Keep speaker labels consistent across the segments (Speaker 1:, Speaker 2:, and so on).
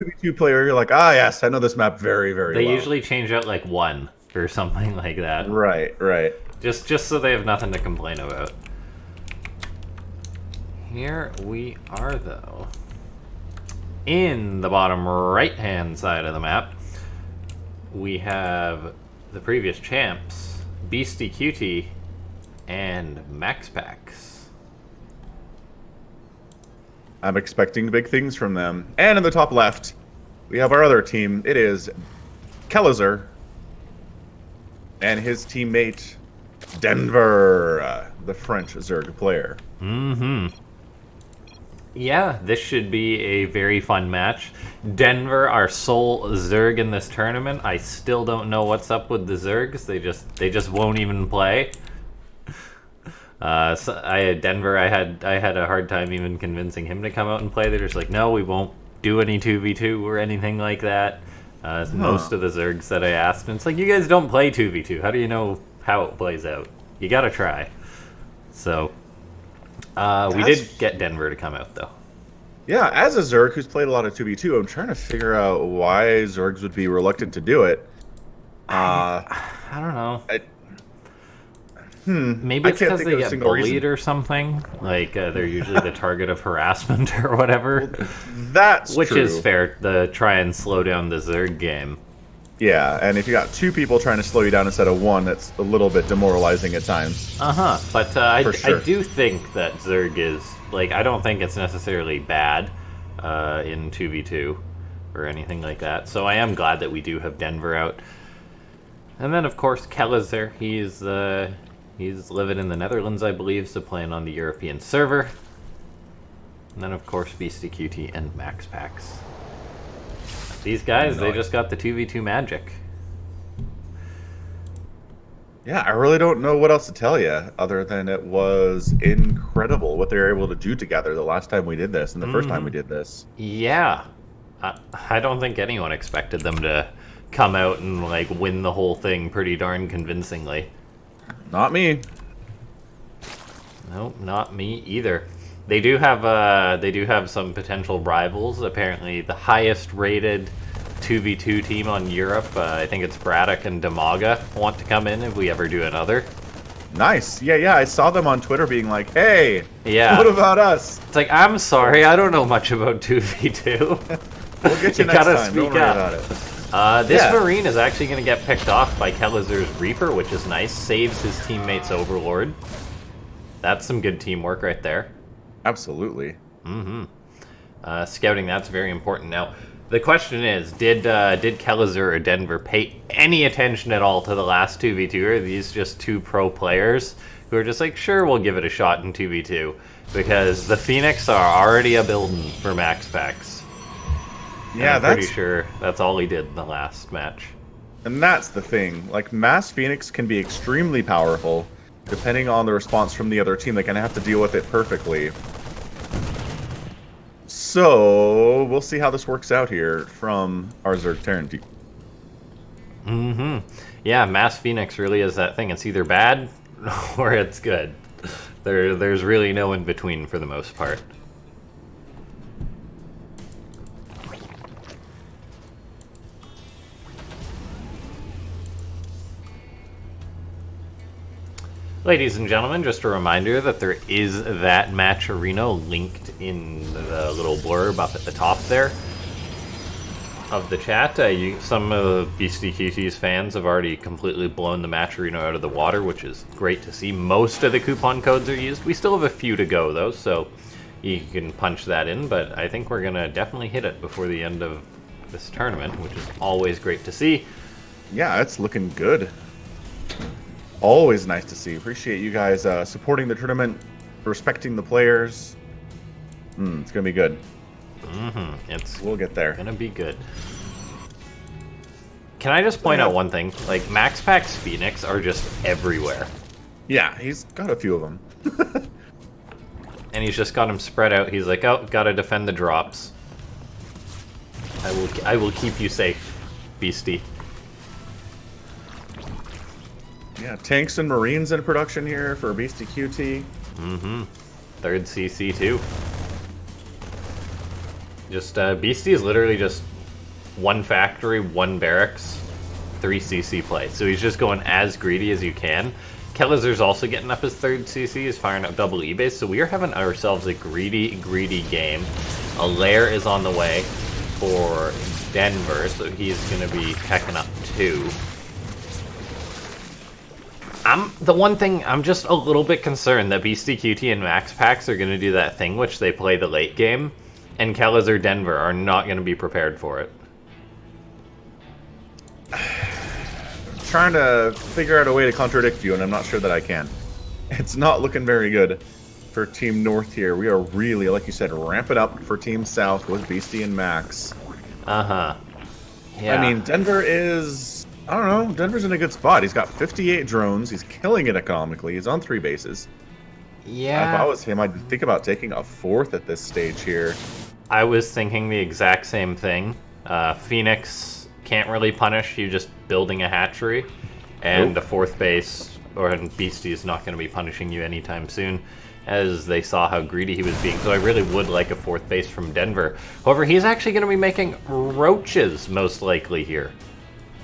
Speaker 1: 2v2 player, you're like, ah, yes, I know this map very, very
Speaker 2: They
Speaker 1: well.
Speaker 2: usually change out like one or something like that.
Speaker 1: Right, right.
Speaker 2: Just so they have nothing to complain about. Here we are, though. In the bottom right-hand side of the map, we have the previous champs, BeastyQt and MaxPax.
Speaker 1: I'm expecting big things from them. And in the top left, we have our other team. It is Kelazhur and his teammate, Denver, the French Zerg player.
Speaker 2: Mm-hmm. Yeah, this should be a very fun match. Denver, our sole Zerg in this tournament. I still don't know what's up with the Zergs. They just won't even play. Denver. I had a hard time even convincing him to come out and play. They're just like, no, we won't do any 2v2 or anything like that. Most of the Zergs that I asked, and it's like, you guys don't play 2v2. How do you know how it plays out? You gotta try. So, we did get Denver to come out, though.
Speaker 1: Yeah, as a Zerg who's played a lot of 2v2, I'm trying to figure out why Zergs would be reluctant to do it.
Speaker 2: I don't know. Maybe
Speaker 1: I
Speaker 2: it's
Speaker 1: can't
Speaker 2: because
Speaker 1: think
Speaker 2: they
Speaker 1: of a
Speaker 2: get
Speaker 1: single
Speaker 2: bullied
Speaker 1: reason.
Speaker 2: or something. Like, they're usually the target of harassment or whatever.
Speaker 1: That's
Speaker 2: Which
Speaker 1: true.
Speaker 2: is fair, to try and slow down the Zerg game.
Speaker 1: Yeah, and if you got two people trying to slow you down instead of one, that's a little bit demoralizing at times.
Speaker 2: Uh-huh, but
Speaker 1: For sure.
Speaker 2: I do think that Zerg is, like, I don't think it's necessarily bad in 2v2 or anything like that. So I am glad that we do have Denver out. And then, of course, Kelazhur, he's living in the Netherlands, I believe, so playing on the European server. And then, of course, BeastyQt and MaxPax. These guys, they just got the 2v2 magic.
Speaker 1: Yeah, I really don't know what else to tell you other than it was incredible what they were able to do together the last time we did this and the first time we did this.
Speaker 2: Yeah. I don't think anyone expected them to come out and, like, win the whole thing pretty darn convincingly.
Speaker 1: Not me.
Speaker 2: Nope, not me either. They do have some potential rivals. Apparently, the highest rated 2v2 team on Europe, I think it's Braddock and Damaga, want to come in if we ever do another.
Speaker 1: Nice. Yeah, I saw them on Twitter being like, hey,
Speaker 2: Yeah.
Speaker 1: what about us?
Speaker 2: It's like, I'm sorry, I don't know much about 2v2.
Speaker 1: We'll get you
Speaker 2: You
Speaker 1: next
Speaker 2: gotta
Speaker 1: time. Don't
Speaker 2: speak
Speaker 1: worry
Speaker 2: up.
Speaker 1: about it.
Speaker 2: This
Speaker 1: Yeah.
Speaker 2: Marine is actually going to get picked off by Kelazhur's Reaper, which is nice. Saves his teammate's Overlord. That's some good teamwork right there.
Speaker 1: Absolutely.
Speaker 2: Scouting, that's very important. Now, the question is, did Kelazhur or Denver pay any attention at all to the last 2v2? Or are these just two pro players who are just like, sure, we'll give it a shot in 2v2? Because the Phoenix are already a building for MaxPax.
Speaker 1: Yeah,
Speaker 2: I'm pretty sure that's all he did in the last match.
Speaker 1: And that's the thing. Like, Mass Phoenix can be extremely powerful, depending on the response from the other team. They kind of have to deal with it perfectly. So, we'll see how this works out here from our Zerg Terran team.
Speaker 2: Yeah, Mass Phoenix really is that thing. It's either bad or it's good. There's really no in between for the most part. Ladies and gentlemen, just a reminder that there is that match arena linked in the little blurb up at the top there of the chat. Some of Beastyqt's fans have already completely blown the match arena out of the water, which is great to see. Most of the coupon codes are used. We still have a few to go, though, so you can punch that in, but I think we're going to definitely hit it before the end of this tournament, which is always great to see.
Speaker 1: Yeah, it's looking good. Always nice to see. Appreciate you guys supporting the tournament, respecting the players. It's going to be good.
Speaker 2: It's
Speaker 1: We'll get there.
Speaker 2: gonna be good. Can I just point out one thing? Like, MaxPax Phoenix are just everywhere.
Speaker 1: Yeah, he's got a few of them.
Speaker 2: And he's just got them spread out. He's like, oh, gotta defend the drops. I will keep you safe, Beastie.
Speaker 1: Yeah, tanks and marines in production here for BeastyQt.
Speaker 2: Third CC too. Just Beastie is literally just 1 factory, 1 barracks, 3 CC play. So he's just going as greedy as you can. Kelazhur's also getting up his 3rd CC. He's firing up double E-base. So we are having ourselves a greedy game. A lair is on the way for Denver, so he's going to be pecking up 2. The one thing, I'm just a little bit concerned that BeastyQT and MaxPax are going to do that thing which they play the late game, and KelazhurDenver are not going to be prepared for it.
Speaker 1: Trying to figure out a way to contradict you, and I'm not sure that I can. It's not looking very good for Team North here. We are really, like you said, ramping up for Team South with Beasty and Max.
Speaker 2: Yeah.
Speaker 1: I mean, Denver is... I don't know. Denver's in a good spot. He's got 58 drones. He's killing it economically. He's on 3 bases.
Speaker 2: Yeah.
Speaker 1: If I was him, I'd think about taking a 4th at this stage here.
Speaker 2: I was thinking the exact same thing. Phoenix can't really punish you just building a hatchery. And the 4th base, or Beastie, is not going to be punishing you anytime soon, as they saw how greedy he was being. So I really would like a 4th base from Denver. However, he's actually going to be making roaches, most likely, here.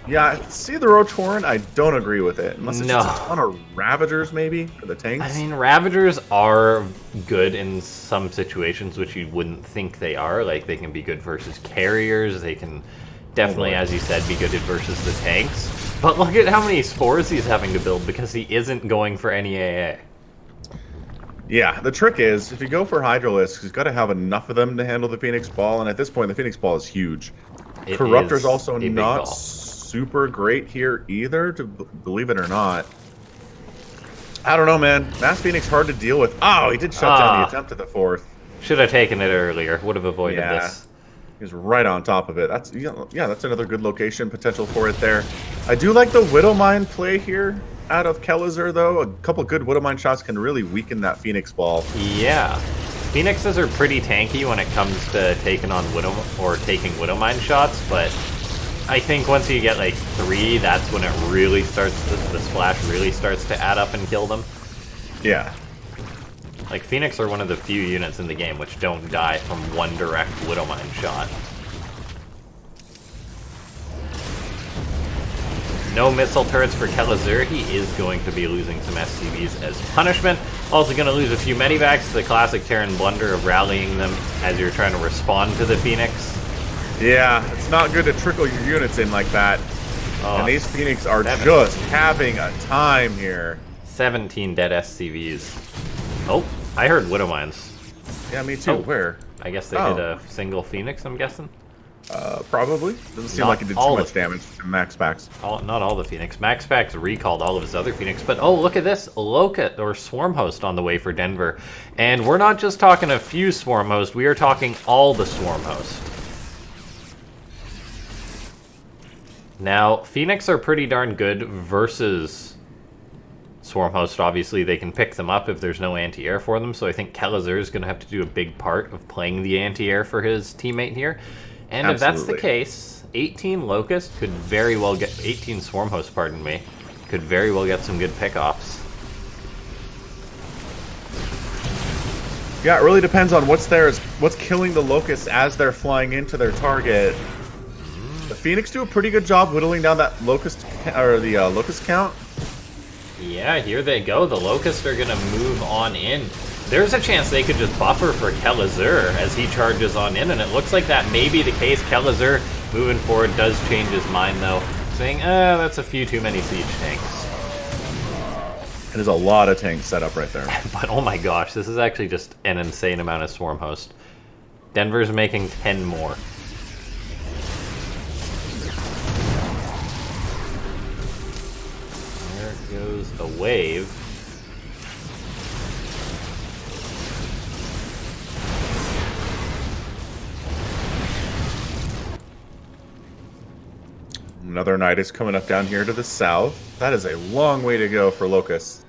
Speaker 1: Yeah, I see the Roach Horn. I don't agree with it. Unless it's just a ton of Ravagers, maybe, for the tanks.
Speaker 2: I mean, Ravagers are good in some situations, which you wouldn't think they are. Like, they can be good versus carriers. They can definitely, as you said, be good versus the tanks. But look at how many spores he's having to build because he isn't going for any AA.
Speaker 1: Yeah, the trick is, if you go for Hydralisks, you've got to have enough of them to handle the Phoenix Ball, and at this point, the Phoenix Ball is huge. Corruptor's also not super great here either, to believe it or not. I don't know, man. Mass Phoenix hard to deal with. Oh, he did shut down the attempt at the 4th.
Speaker 2: Should have taken it earlier. Would have avoided this.
Speaker 1: He was right on top of it. That's that's another good location potential for it there. I do like the Widowmine play here out of Kelazhur, though. A couple good Widowmine shots can really weaken that Phoenix Ball.
Speaker 2: Yeah. Phoenixes are pretty tanky when it comes to taking on Widowmine shots, but I think once you get like 3, that's when it really starts, the splash really starts to add up and kill them.
Speaker 1: Yeah.
Speaker 2: Like, Phoenix are one of the few units in the game which don't die from one direct Widowmine shot. No missile turrets for Kelazhur. He is going to be losing some SCVs as punishment. Also going to lose a few medivacs, the classic Terran blunder of rallying them as you're trying to respond to the Phoenix.
Speaker 1: Yeah, it's not good to trickle your units in like that. And these Phoenix are just having a time here.
Speaker 2: 17 dead SCVs. Oh, I heard Widowmines.
Speaker 1: Yeah, me too. Where?
Speaker 2: I guess they did a single Phoenix, I'm guessing.
Speaker 1: Probably. Doesn't seem like it did too much damage to MaxPax.
Speaker 2: Not all the Phoenix. MaxPax recalled all of his other Phoenix, but oh, look at this. Locust, or Swarm Host on the way for Denver. And we're not just talking a few Swarm Hosts, we are talking all the Swarm Hosts. Now, Phoenix are pretty darn good versus Swarm Host. Obviously, they can pick them up if there's no anti-air for them, so I think Kelazhur is going to have to do a big part of playing the anti-air for his teammate here. And if that's the case, 18 Locust could very well get... 18 Swarm Host, pardon me, could very well get some good pickoffs.
Speaker 1: Yeah, it really depends on what's killing the Locusts as they're flying into their target. The Phoenix do a pretty good job whittling down that Locust, or the Locust count.
Speaker 2: Yeah, here they go. The Locusts are going to move on in. There's a chance they could just buffer for Kelazhur as he charges on in, and it looks like that may be the case. Kelazhur, moving forward, does change his mind, though, saying, that's a few too many siege tanks.
Speaker 1: There's a lot of tanks set up right there.
Speaker 2: But oh my gosh, this is actually just an insane amount of Swarm Host. Denver's making 10 more. There goes a wave.
Speaker 1: Another night is coming up down here to the south. That is a long way to go for Locusts.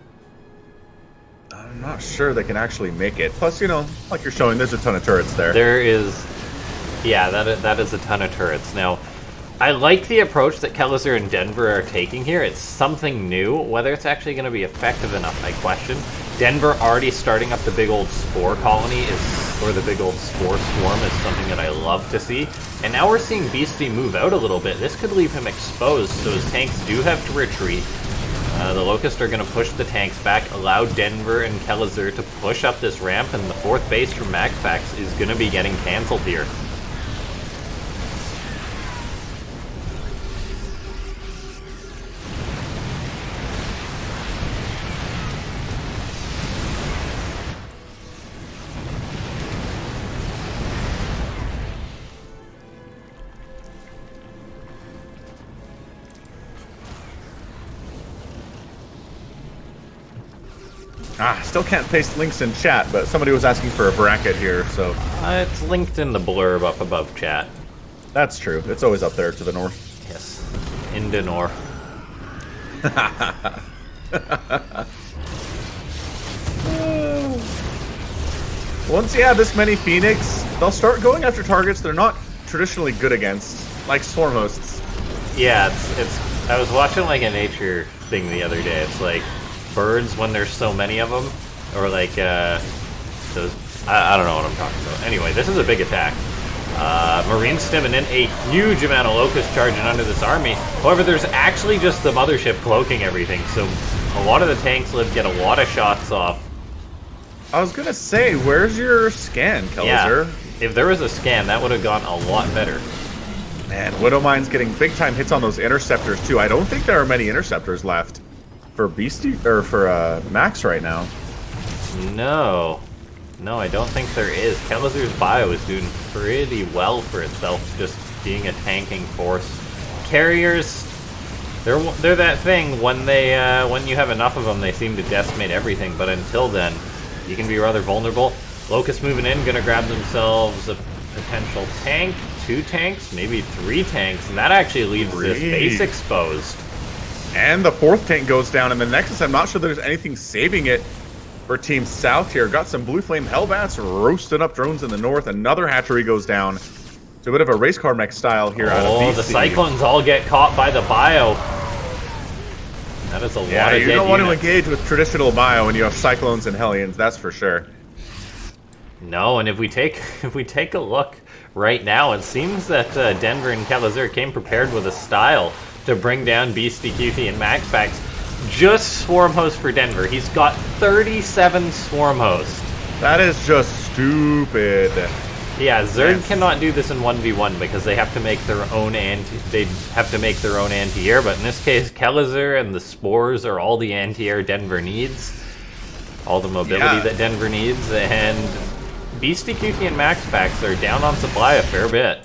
Speaker 1: I'm not sure they can actually make it. Plus, you know, like you're showing, there's a ton of turrets there.
Speaker 2: There is, yeah, that is a ton of turrets. Now, I like the approach that Kelazhur and Denver are taking here. It's something new. Whether it's actually going to be effective enough, I question. Denver already starting up the big old spore colony is or the big old Spore Swarm is something that I love to see. And now we're seeing Beastie move out a little bit. This could leave him exposed, so his tanks do have to retreat. The Locusts are going to push the tanks back, allow Denver and Kelazhur to push up this ramp, and the 4th base from MaxPax is going to be getting cancelled here.
Speaker 1: Still can't paste links in chat, but somebody was asking for a bracket here, so...
Speaker 2: It's linked in the blurb up above chat.
Speaker 1: That's true. It's always up there to the north.
Speaker 2: Yes. In the north.
Speaker 1: Once you have this many Phoenix, they'll start going after targets they're not traditionally good against, like Swarm Hosts.
Speaker 2: Yeah, it's... I was watching, like, a nature thing the other day. It's like... birds when there's so many of them, or like those. I don't know what I'm talking about. Anyway, this is a big attack. Marines stimming in, a huge amount of Locusts charging under this army. However, there's actually just the mothership cloaking everything, so a lot of the tanks get a lot of shots off.
Speaker 1: I was gonna say, where's your scan, Kelazhur?
Speaker 2: Yeah, if there was a scan, that would have gone a lot better.
Speaker 1: Man, Widowmine's getting big time hits on those interceptors too. I don't think there are many interceptors left for Beastie or for Max right now. No,
Speaker 2: I don't think there is. Kelazhur's bio is doing pretty well for itself, just being a tanking force. Carriers, they're that thing. When you have enough of them, they seem to decimate everything. But until then, you can be rather vulnerable. Locust moving in, gonna grab themselves a potential tank, 2 tanks, maybe 3 tanks, and that actually leaves this base exposed.
Speaker 1: And the 4th tank goes down, and the Nexus, I'm not sure there's anything saving it for Team South here. Got some Blue Flame Hellbats roasting up drones in the north. Another hatchery goes down. It's a bit of a race car mech style here out of BC.
Speaker 2: Oh, the Cyclones all get caught by the bio. That is a lot of dead units.
Speaker 1: You don't want to engage with traditional bio when you have Cyclones and Hellions, that's for sure.
Speaker 2: No, and if we take a look right now, it seems that Denver and Kelazhur came prepared with a style to bring down Beastyqt and MaxPax. Just Swarm Host for Denver. He's got 37 Swarm Host.
Speaker 1: That is just stupid.
Speaker 2: Yeah, Zerg cannot do this in 1v1 because they have to make their own anti-air, but in this case, Kelazhur and the Spores are all the anti-air Denver needs. All the mobility that Denver needs, and Beastyqt and MaxPax are down on supply a fair bit.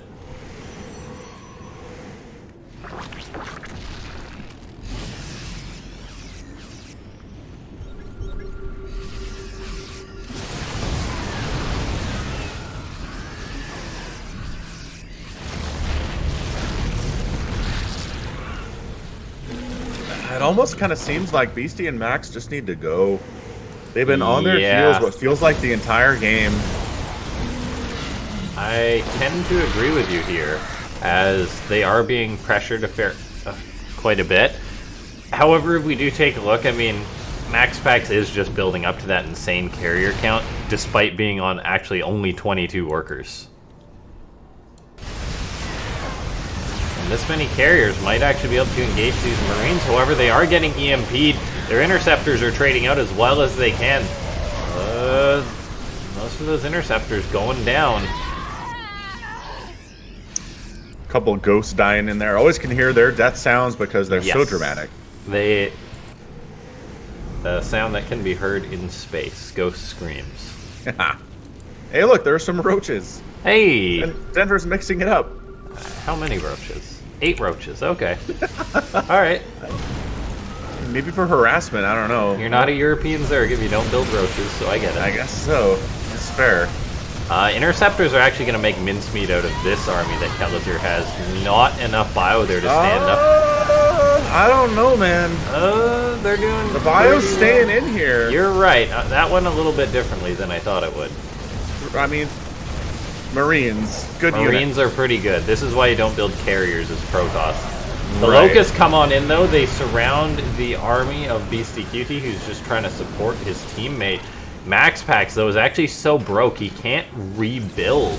Speaker 1: It almost kind of seems like Beastie and Max just need to go. They've been on their heels what feels like the entire game.
Speaker 2: I tend to agree with you here, as they are being pressured quite a bit. However, if we do take a look, I mean, MaxPax is just building up to that insane carrier count, despite being on actually only 22 workers. This many carriers might actually be able to engage these Marines. However, they are getting EMP'd. Their interceptors are trading out as well as they can. Most of those interceptors going down.
Speaker 1: Couple ghosts dying in there. Always can hear their death sounds because they're so dramatic.
Speaker 2: The sound that can be heard in space. Ghost screams.
Speaker 1: Hey, look, there are some roaches.
Speaker 2: Hey!
Speaker 1: And Denver's mixing it up.
Speaker 2: How many roaches? 8 roaches, okay. Alright.
Speaker 1: Maybe for harassment, I don't know.
Speaker 2: You're not a European Zerg if you don't build roaches, so I get it.
Speaker 1: I guess so. It's fair.
Speaker 2: Interceptors are actually going to make mincemeat out of this army that Kelazhur has. Not enough bio there to stand up.
Speaker 1: I don't know, man.
Speaker 2: They're doing...
Speaker 1: The bio's staying in here.
Speaker 2: You're right. That went a little bit differently than I thought it would.
Speaker 1: I mean... Marines, good
Speaker 2: Marines are pretty good. This is why you don't build carriers as Protoss. The Locusts come on in, though. They surround the army of Beastyqt, who's just trying to support his teammate. MaxPax, though, is actually so broke, he can't rebuild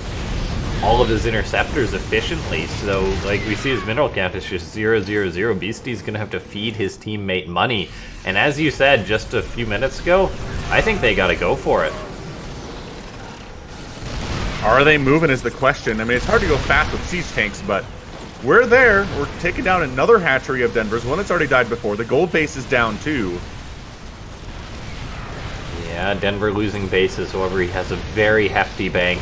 Speaker 2: all of his interceptors efficiently. So, like, we see his mineral count is just 0-0-0. Beastie's going to have to feed his teammate money. And as you said just a few minutes ago, I think they got to go for it.
Speaker 1: Are they moving is the question. I mean, it's hard to go fast with siege tanks, but we're there. We're taking down another hatchery of Denver's, one that's already died before. The gold base is down, too.
Speaker 2: Yeah, Denver losing bases. However, he has a very hefty bank,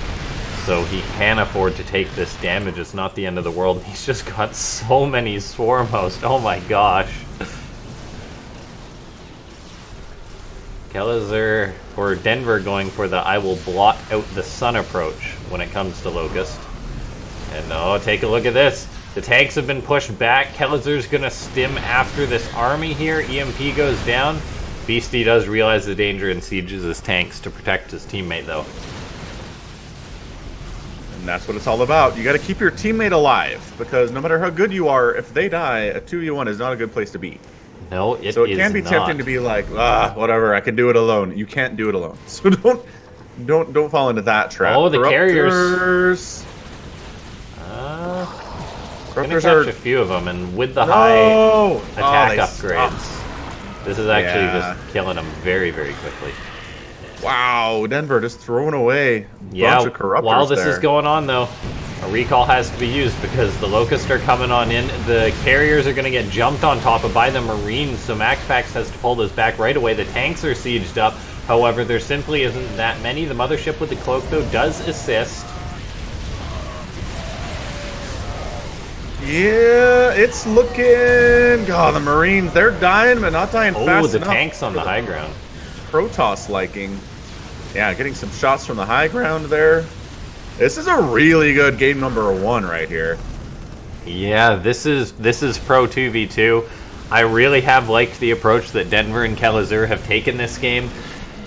Speaker 2: so he can afford to take this damage. It's not the end of the world. He's just got so many swarm hosts. Oh my gosh. Kelazhur, or Denver, going for the I will blot out the sun approach when it comes to Locust. And oh, take a look at this. The tanks have been pushed back. Kelazhur's gonna stim after this army here. EMP goes down. Beastie does realize the danger and sieges his tanks to protect his teammate, though.
Speaker 1: And that's what it's all about. You got to keep your teammate alive, because no matter how good you are, if they die, a 2v1 is not a good place to be.
Speaker 2: No, it is not.
Speaker 1: So it can be tempting to be like, whatever, I can do it alone. You can't do it alone. So don't fall into that trap.
Speaker 2: Oh, the
Speaker 1: carriers.
Speaker 2: Gonna catch a few of them, and with the high attack upgrades, this is actually just killing them very, very quickly.
Speaker 1: Wow, Denver just throwing away a bunch of corruptors.
Speaker 2: While this is going on, though, a recall has to be used because the Locusts are coming on in. The carriers are going to get jumped on top of by the Marines, so MaxPax has to pull this back right away. The tanks are sieged up. However, there simply isn't that many. The mothership with the cloak, though, does assist.
Speaker 1: Yeah, it's looking... God, the Marines, they're dying, but not dying fast enough.
Speaker 2: Oh, the tanks on the high ground.
Speaker 1: Protoss liking. Yeah, getting some shots from the high ground there. This is a really good game number 1 right here.
Speaker 2: Yeah, this is Pro 2v2. I really have liked the approach that Denver and Kelazhur have taken this game.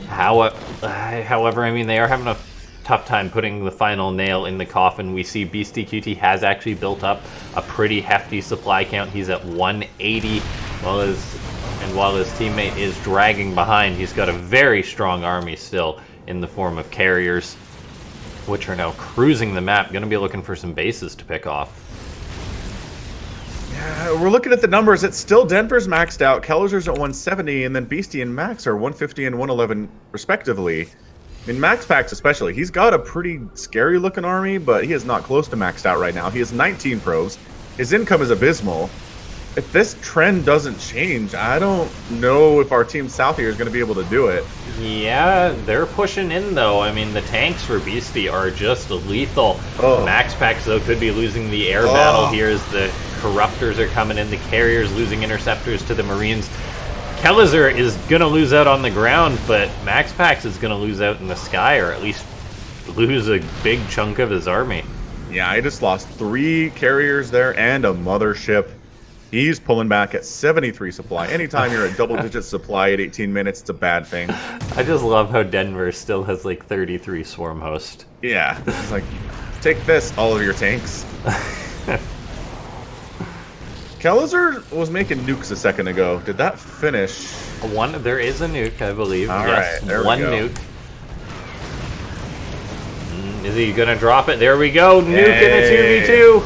Speaker 2: However, I mean, they are having a tough time putting the final nail in the coffin. We see Beastyqt has actually built up a pretty hefty supply count. He's at 180, while his teammate is dragging behind. He's got a very strong army still in the form of carriers, which are now cruising the map. Going to be looking for some bases to pick off.
Speaker 1: Yeah, we're looking at the numbers. It's still Denver's maxed out. Kelazhur's at 170, and then Beastie and Max are 150 and 111 respectively. In MaxPax especially, he's got a pretty scary looking army, but he is not close to maxed out right now. He has 19 pros. His income is abysmal. If this trend doesn't change, I don't know if our team south here is going to be able to do it.
Speaker 2: Yeah, they're pushing in, though. I mean, the tanks for Beastie are just lethal. MaxPax, though, could be losing the air battle here as the corruptors are coming in. The carriers losing interceptors to the Marines. Kelazhur is going to lose out on the ground, but MaxPax is going to lose out in the sky, or at least lose a big chunk of his army.
Speaker 1: Yeah, I just lost 3 carriers there and a mothership. He's pulling back at 73 supply. Anytime you're at double-digit supply at 18 minutes, it's a bad thing. I
Speaker 2: just love how Denver still has like 33 swarm host.
Speaker 1: Yeah, it's like, take this, all of your tanks. Kelazhur was making nukes a second ago. Did that finish?
Speaker 2: There is a nuke, I believe.
Speaker 1: All
Speaker 2: yes,
Speaker 1: right, there
Speaker 2: one
Speaker 1: we go.
Speaker 2: nuke. Is he gonna drop it? There we go. Nuke in a 2v2.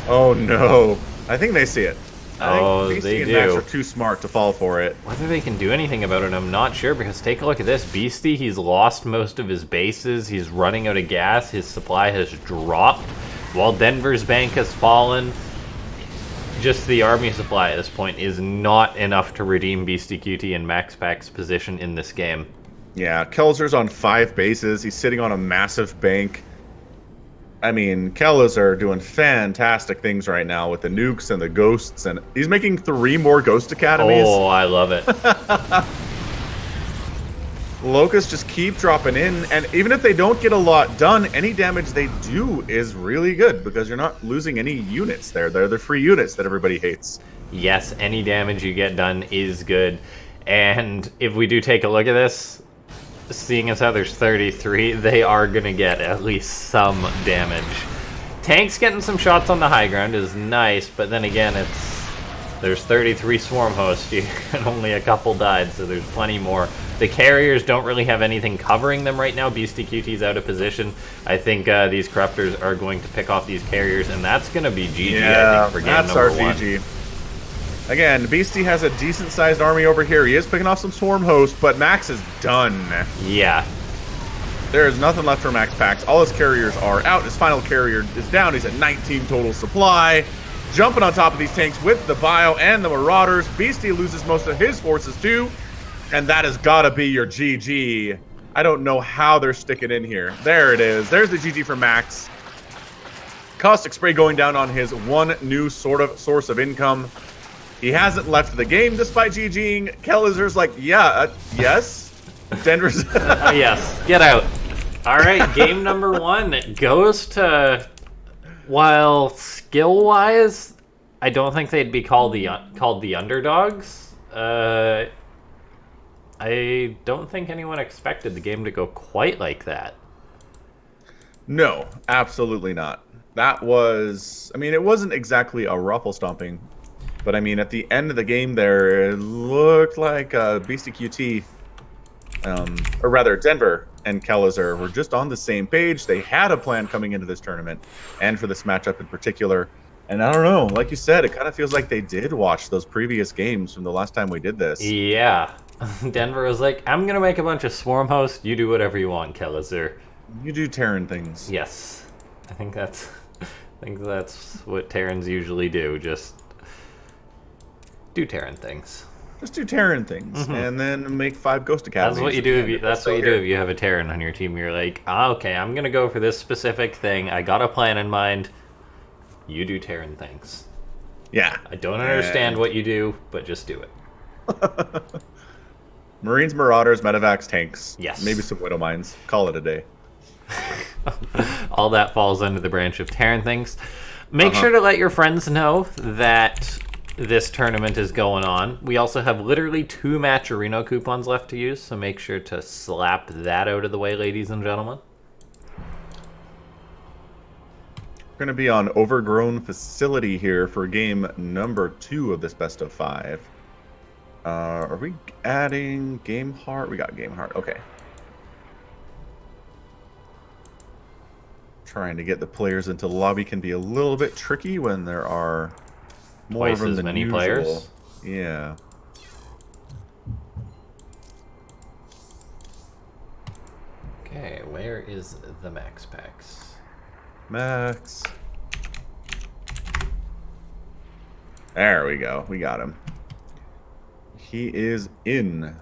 Speaker 1: Oh no! I think they see it. I think
Speaker 2: they
Speaker 1: and
Speaker 2: do.
Speaker 1: Max are too smart to fall for it.
Speaker 2: Whether they can do anything about it, I'm not sure, because take a look at this. Beastie, he's lost most of his bases. He's running out of gas. His supply has dropped, while Denver's bank has fallen. Just the army supply at this point is not enough to redeem Beastyqt and MaxPax's position in this game.
Speaker 1: Yeah, Kelazhur's on 5 bases. He's sitting on a massive bank. I mean, Kelazhur doing fantastic things right now with the nukes and the ghosts, and he's making 3 more ghost academies.
Speaker 2: Oh, I love it.
Speaker 1: Locusts just keep dropping in, and even if they don't get a lot done, any damage they do is really good because you're not losing any units there. They're the free units that everybody hates.
Speaker 2: Yes, any damage you get done is good. And if we do take a look at this, seeing as how there's 33, they are going to get at least some damage. Tanks getting some shots on the high ground is nice, but then again, There's 33 swarm hosts, and only a couple died, so there's plenty more. The carriers don't really have anything covering them right now. BeastyQT's out of position. I think these corruptors are going to pick off these carriers, and that's going to be GG, I think, for game number 1.
Speaker 1: That's our GG. Again, Beastie has a decent-sized army over here. He is picking off some swarm hosts, but Max is done.
Speaker 2: Yeah.
Speaker 1: There is nothing left for MaxPax. All his carriers are out. His final carrier is down. He's at 19 total supply. Jumping on top of these tanks with the Bio and the Marauders. Beastie loses most of his forces too. And that has got to be your GG. I don't know how they're sticking in here. There it is. There's the GG for Max. Caustic Spray going down on his one new sort of source of income. He hasn't left the game despite GGing. Kelazhur's like, yeah, yes. Denver's...
Speaker 2: yes, get out. All right, game number 1 goes to... While skill-wise, I don't think they'd be called the underdogs. I don't think anyone expected the game to go quite like that.
Speaker 1: No, absolutely not. That was... I mean, it wasn't exactly a ruffle stomping. But, I mean, at the end of the game there, it looked like BeastyQT, or rather, Denver and Kelazhur were just on the same page. They had a plan coming into this tournament, and for this matchup in particular. And I don't know, like you said, it kind of feels like they did watch those previous games from the last time we did this.
Speaker 2: Yeah. Denver was like, I'm going to make a bunch of swarm hosts. You do whatever you want, Kelazhur.
Speaker 1: You do Terran things.
Speaker 2: Yes. I think that's what Terrans usually do. Just do Terran things.
Speaker 1: Just do Terran things, and then make 5 Ghost Academies.
Speaker 2: That's what you do. If you have a Terran on your team. You're like, okay, I'm gonna go for this specific thing. I got a plan in mind. You do Terran things.
Speaker 1: Yeah.
Speaker 2: I don't understand what you do, but just do it.
Speaker 1: Marines, Marauders, Medevacs, tanks.
Speaker 2: Yes.
Speaker 1: Maybe some Widow Mines. Call it a day.
Speaker 2: All that falls under the branch of Terran things. Make sure to let your friends know that this tournament is going on. We also have literally 2 Matcherino coupons left to use, so make sure to slap that out of the way, ladies and gentlemen.
Speaker 1: We're going to be on Overgrown Facility here for game number 2 of this best of 5. Are we adding Game Heart? We got Game Heart. Okay. Trying to get the players into the lobby can be a little bit tricky when there are more
Speaker 2: Twice
Speaker 1: of them
Speaker 2: as
Speaker 1: than
Speaker 2: many
Speaker 1: usual.
Speaker 2: players.
Speaker 1: Yeah.
Speaker 2: Okay, where is the MaxPax?
Speaker 1: Max. There we go. We got him. He is in.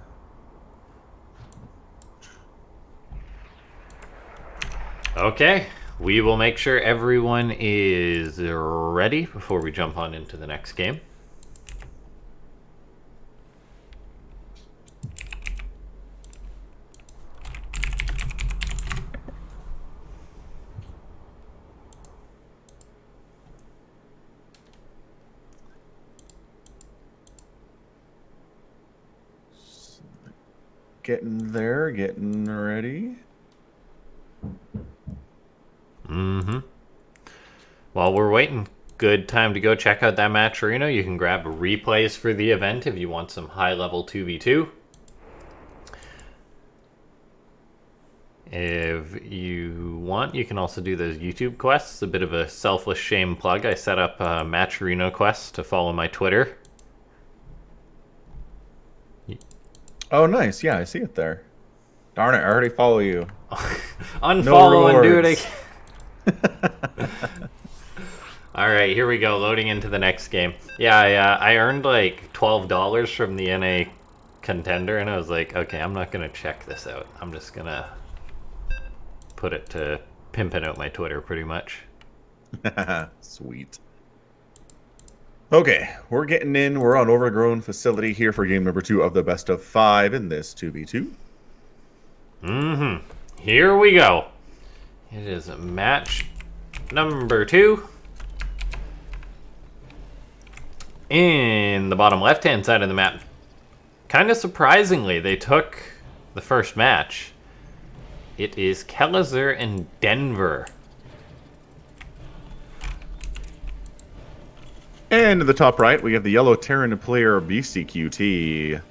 Speaker 2: Okay, we will make sure everyone is ready before we jump on into the next game.
Speaker 1: Getting there, getting ready.
Speaker 2: While we're waiting, good time to go check out that match arena. You can grab replays for the event if you want some high-level 2v2. If you want, you can also do those YouTube quests. A bit of a selfless shame plug. I set up a match arena quest to follow my Twitter.
Speaker 1: Oh, nice. Yeah, I see it there. Darn it, I already follow you.
Speaker 2: Unfollow and do it again. Alright, here we go. Loading into the next game. Yeah, I earned like $12 from the NA contender, and I was like, okay, I'm not going to check this out. I'm just going to put it to pimping out my Twitter, pretty much.
Speaker 1: Sweet. Okay, we're getting in. We're on Overgrown Facility here for game number 2 of the best of 5 in this 2v2.
Speaker 2: Here we go. It is match number 2. In the bottom left-hand side of the map, kind of surprisingly, they took the first match. It is Kelazhur and Denver.
Speaker 1: And in the top right, we have the yellow Terran player BeastyqT.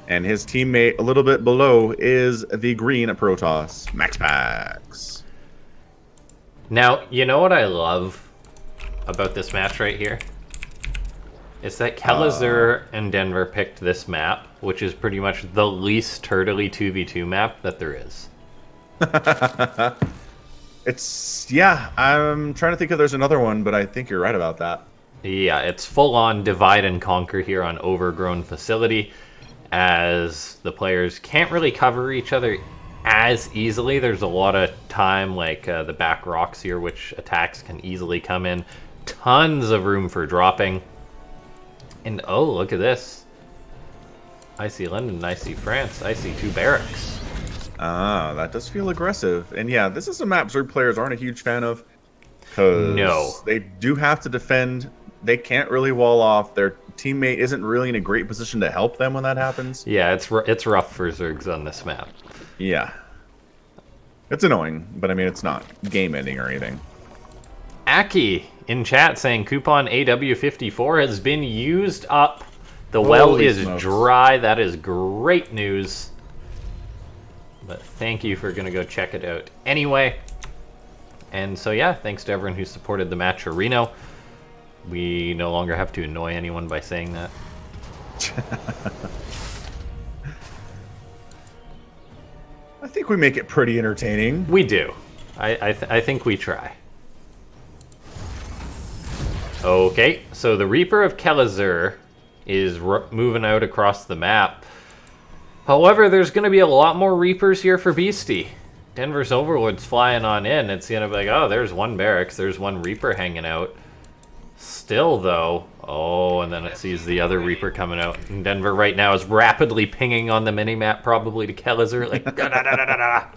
Speaker 1: And his teammate a little bit below is the green Protoss, MaxPax.
Speaker 2: Now, you know what I love about this match right here? It's that Kelazhur and Denver picked this map, which is pretty much the least turtly 2v2 map that there is.
Speaker 1: Yeah, I'm trying to think if there's another one, but I think you're right about that.
Speaker 2: Yeah, it's full-on divide and conquer here on overgrown facility, as the players can't really cover each other as easily. There's a lot of time, like the back rocks here, which attacks can easily come in. Tons of room for dropping. And oh, look at this. I see London, I see France, I see 2 barracks.
Speaker 1: Ah, that does feel aggressive. And yeah, this is a map Zerg players aren't a huge fan of. Because they do have to defend. They can't really wall off. Their teammate isn't really in a great position to help them when that happens.
Speaker 2: Yeah, it's rough for Zergs on this map.
Speaker 1: Yeah. It's annoying, but I mean, it's not game-ending or anything.
Speaker 2: Aki in chat saying coupon AW54 has been used up. The well
Speaker 1: Holy
Speaker 2: is
Speaker 1: smokes.
Speaker 2: dry. That is great news. But thank you for going to go check it out anyway. And so yeah, thanks to everyone who supported the match Reno. We no longer have to annoy anyone by saying that.
Speaker 1: I think we make it pretty entertaining.
Speaker 2: We do. I think we try. Okay, so the Reaper of Kelazhur is moving out across the map. However, there's going to be a lot more Reapers here for Beasty. Denver's Overlord's flying on in. It's going to be like, oh, there's 1 barracks, there's 1 Reaper hanging out. Still, though, oh, and then it sees the other Reaper coming out. And Denver right now is rapidly pinging on the minimap, probably to Kelazhur, like, da-da-da-da-da-da.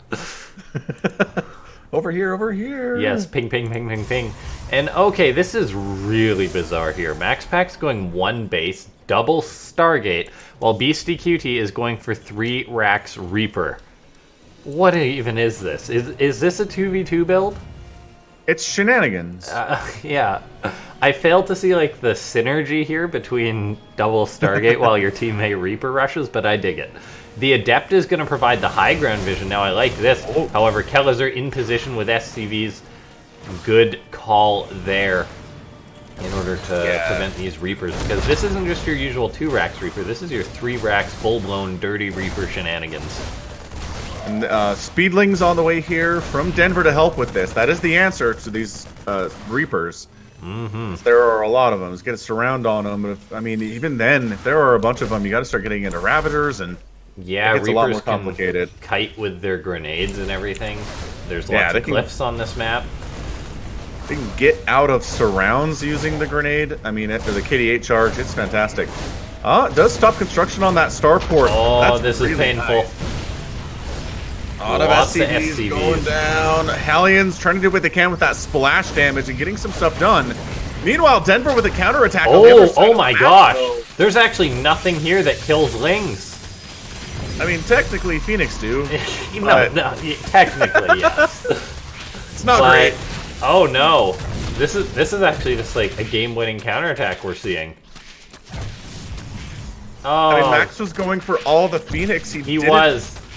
Speaker 1: Over here, over here.
Speaker 2: Yes, ping, ping, ping, ping, ping. And okay, this is really bizarre here. MaxPax going 1 base, double Stargate, while BeastyqT is going for 3 racks Reaper. What even is this? Is this a 2v2 build?
Speaker 1: It's shenanigans.
Speaker 2: Yeah. I failed to see like the synergy here between double Stargate while your teammate Reaper rushes, but I dig it. The Adept is going to provide the high ground vision. Now I like this.
Speaker 1: Oh.
Speaker 2: However, Kelazhur in position with SCVs. Good call there in order to prevent these Reapers. Because this isn't just your usual 2 racks Reaper. This is your 3 racks full-blown dirty Reaper shenanigans.
Speaker 1: And Speedlings on the way here from Denver to help with this. That is the answer to these Reapers.
Speaker 2: Mm-hmm.
Speaker 1: There are a lot of them. Just get a surround on them. But if, I mean, even then, if there are a bunch of them, you got to start getting into Ravagers, and
Speaker 2: yeah,
Speaker 1: it gets
Speaker 2: Reapers
Speaker 1: a lot more complicated.
Speaker 2: Can kite with their grenades and everything. There's lots of glyphs on this map.
Speaker 1: They can get out of surrounds using the grenade. I mean, after the KD8 charge, it's fantastic. It does stop construction on that starport.
Speaker 2: Oh,
Speaker 1: That's
Speaker 2: this is
Speaker 1: really
Speaker 2: painful.
Speaker 1: nice. A lot of
Speaker 2: Lots of
Speaker 1: SCVs going down. Hellions trying to do what they can with that splash damage and getting some stuff done. Meanwhile, Denver with a counterattack.
Speaker 2: Oh my gosh. There's actually nothing here that kills Lings.
Speaker 1: I mean, technically, Phoenix do.
Speaker 2: no, technically, yes.
Speaker 1: It's not great.
Speaker 2: Oh no. This is actually just like a game-winning counterattack we're seeing. Oh.
Speaker 1: I mean, Max was going for all the Phoenix. He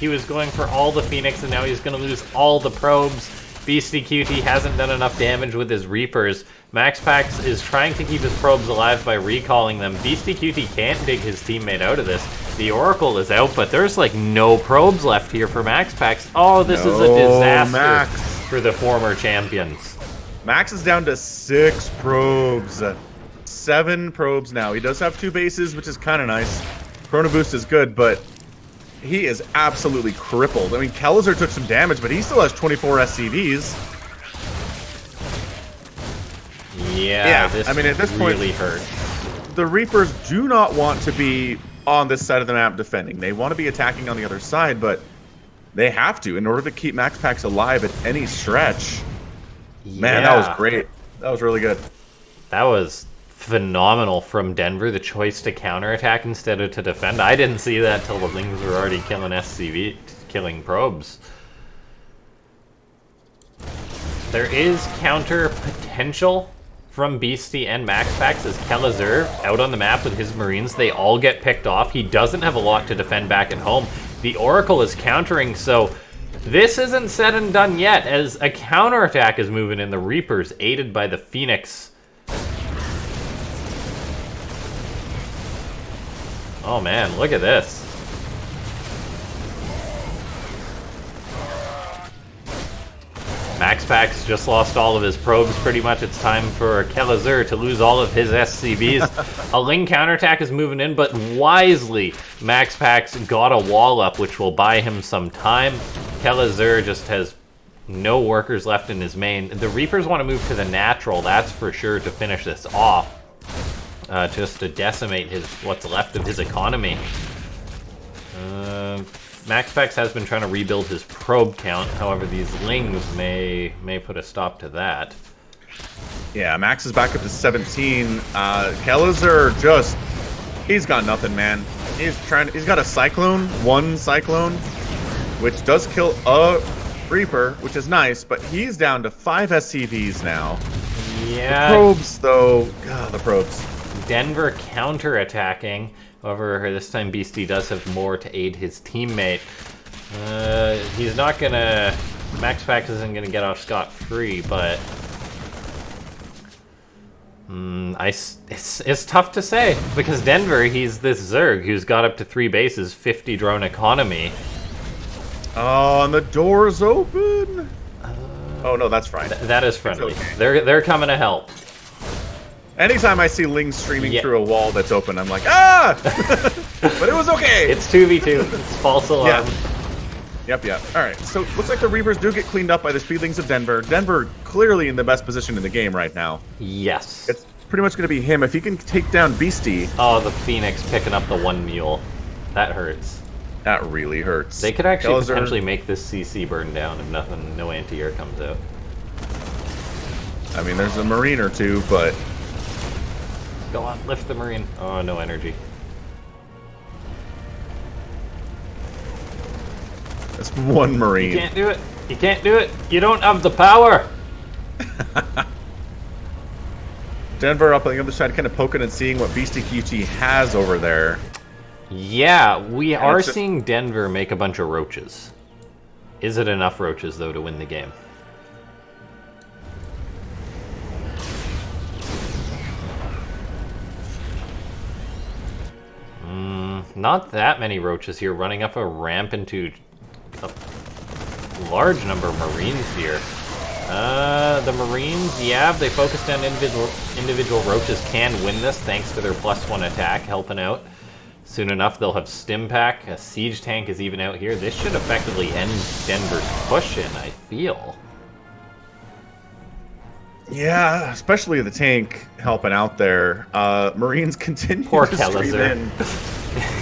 Speaker 2: was going for all the Phoenix, and now he's going to lose all the probes. BeastyqT hasn't done enough damage with his Reapers. MaxPax is trying to keep his probes alive by recalling them. BeastyqT can't dig his teammate out of this. The Oracle is out, but there's like no probes left here for MaxPax. Oh, this is a disaster for the former champions.
Speaker 1: Max is down to 6 probes. 7 probes now. He does have 2 bases, which is kind of nice. Chrono Boost is good, but he is absolutely crippled. I mean, Kelazhur took some damage, but he still has 24 SCVs.
Speaker 2: Yeah, this
Speaker 1: I mean, at this point,
Speaker 2: really hurt.
Speaker 1: The Reapers do not want to be on this side of the map defending. They want to be attacking on the other side, but they have to in order to keep MaxPax alive at any stretch. Man, that was great. That was really good.
Speaker 2: That was phenomenal from Denver, the choice to counterattack instead of to defend. I didn't see that till the Lings were already killing SCV, killing probes. There is counter potential from Beastie and MaxPax is Kelazhur out on the map with his Marines. They all get picked off. He doesn't have a lot to defend back at home. The Oracle is countering, so this isn't said and done yet, as a counterattack is moving in. The Reapers, aided by the Phoenix. Oh man, look at this. MaxPax just lost all of his probes pretty much. It's time for Kelazhur to lose all of his SCVs. A Ling counterattack is moving in, but wisely, MaxPax got a wall up, which will buy him some time. Kelazhur just has no workers left in his main. The Reapers want to move to the natural, that's for sure, to finish this off. Just to decimate what's left of his economy. MaxPax has been trying to rebuild his probe count. However, these Lings may put a stop to that.
Speaker 1: Yeah, Max is back up to 17. Kelazhur he's got nothing, man. He's got a Cyclone, one Cyclone, which does kill a Reaper, which is nice, but he's down to 5 SCVs now.
Speaker 2: Yeah.
Speaker 1: The probes, though. God, the probes.
Speaker 2: Denver counter-attacking. However, this time Beastie does have more to aid his teammate. He's not gonna... MaxPax isn't gonna get off scot-free, but... it's tough to say, because Denver, he's this Zerg who's got up to 3 bases, 50 drone economy.
Speaker 1: Oh, and the door's open! Oh no, that's fine.
Speaker 2: That is friendly.
Speaker 1: Okay.
Speaker 2: They're coming to help.
Speaker 1: Anytime I see Ling streaming through a wall that's open, I'm like, ah! But it was okay!
Speaker 2: It's 2v2. It's false alarm.
Speaker 1: Yep. Alright, so looks like the Reapers do get cleaned up by the Speedlings of Denver. Denver clearly in the best position in the game right now.
Speaker 2: Yes.
Speaker 1: It's pretty much going to be him. If he can take down Beastie...
Speaker 2: Oh, the Phoenix picking up the 1 mule. That hurts.
Speaker 1: That really hurts.
Speaker 2: They could actually potentially make this CC burn down if no anti-air comes out.
Speaker 1: I mean, there's a Marine or two, but...
Speaker 2: Go on, lift the Marine. Oh, no energy.
Speaker 1: That's one Marine.
Speaker 2: You can't do it. You can't do it. You don't have the power.
Speaker 1: Denver up on the other side, kind of poking and seeing what Beastyqt has over there.
Speaker 2: Yeah, we are seeing Denver make a bunch of roaches. Is it enough roaches, though, to win the game? Not that many roaches here, running up a ramp into a large number of Marines here. The Marines, yeah, if they focus on individual roaches, can win this thanks to their +1 attack helping out. Soon enough, they'll have stim pack. A siege tank is even out here. This should effectively end Denver's push-in, I feel.
Speaker 1: Yeah, especially the tank helping out there. Marines continue
Speaker 2: Poor
Speaker 1: to stream
Speaker 2: Kelazhur.
Speaker 1: in.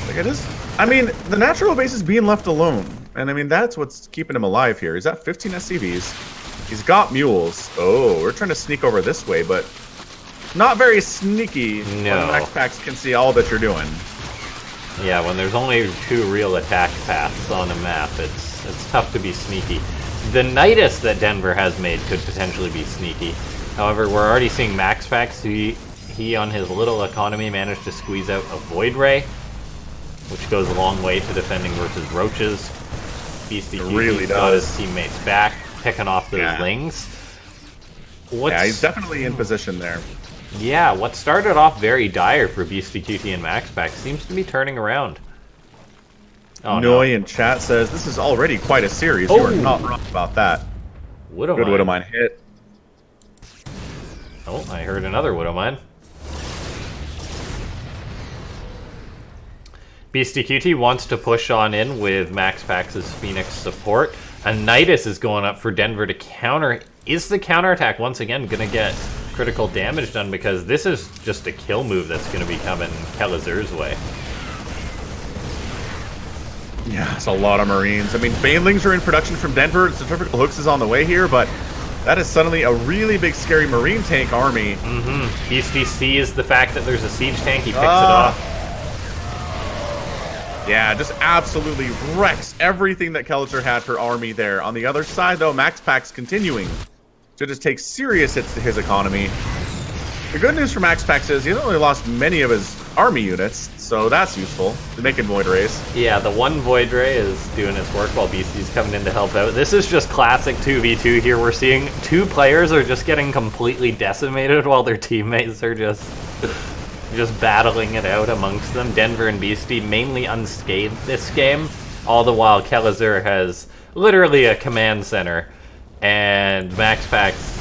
Speaker 1: Like it is. I mean, the natural base is being left alone, and I mean that's what's keeping him alive here. He's at 15 SCVs. He's got mules. Oh, we're trying to sneak over this way, but not very sneaky.
Speaker 2: No.
Speaker 1: When MaxPax can see all that you're doing.
Speaker 2: Yeah, when there's only 2 real attack paths on a map, it's tough to be sneaky. The Nidus that Denver has made could potentially be sneaky. However, we're already seeing MaxPax. He on his little economy managed to squeeze out a Void Ray, which goes a long way to defending versus roaches. Beastyqt's
Speaker 1: really
Speaker 2: got his
Speaker 1: does.
Speaker 2: teammates back, picking off those Lings.
Speaker 1: Yeah, he's definitely in position there.
Speaker 2: Yeah, what started off very dire for Beastyqt and MaxPax seems to be turning around. Oh,
Speaker 1: Noy in chat says, this is already quite a series. You are not wrong about that.
Speaker 2: Widowmine.
Speaker 1: Good Widowmine hit.
Speaker 2: Oh, I heard another Widowmine. Beastyqt wants to push on in with MaxPax's Phoenix support. A Nidus is going up for Denver to counter. Is the counterattack once again going to get critical damage done? Because this is just a kill move that's going to be coming Kelazhur's way.
Speaker 1: Yeah, it's a lot of Marines. I mean, Banelings are in production from Denver. Centrifugal Hooks is on the way here, but that is suddenly a really big, scary Marine tank army.
Speaker 2: Beastie sees the fact that there's a siege tank. He picks it off.
Speaker 1: Yeah, just absolutely wrecks everything that Kelazhur had for army there. On the other side, though, MaxPax continuing to just take serious hits to his economy. The good news for MaxPax is he hasn't really lost many of his army units, so that's useful to making Void Rays.
Speaker 2: Yeah, the one Void Ray is doing his work while Beastie's coming in to help out. This is just classic 2v2 here. We're seeing two players are just getting completely decimated while their teammates are just battling it out amongst them. Denver and Beastie mainly unscathed this game, all the while Kelazhur has literally a command center, and MaxPax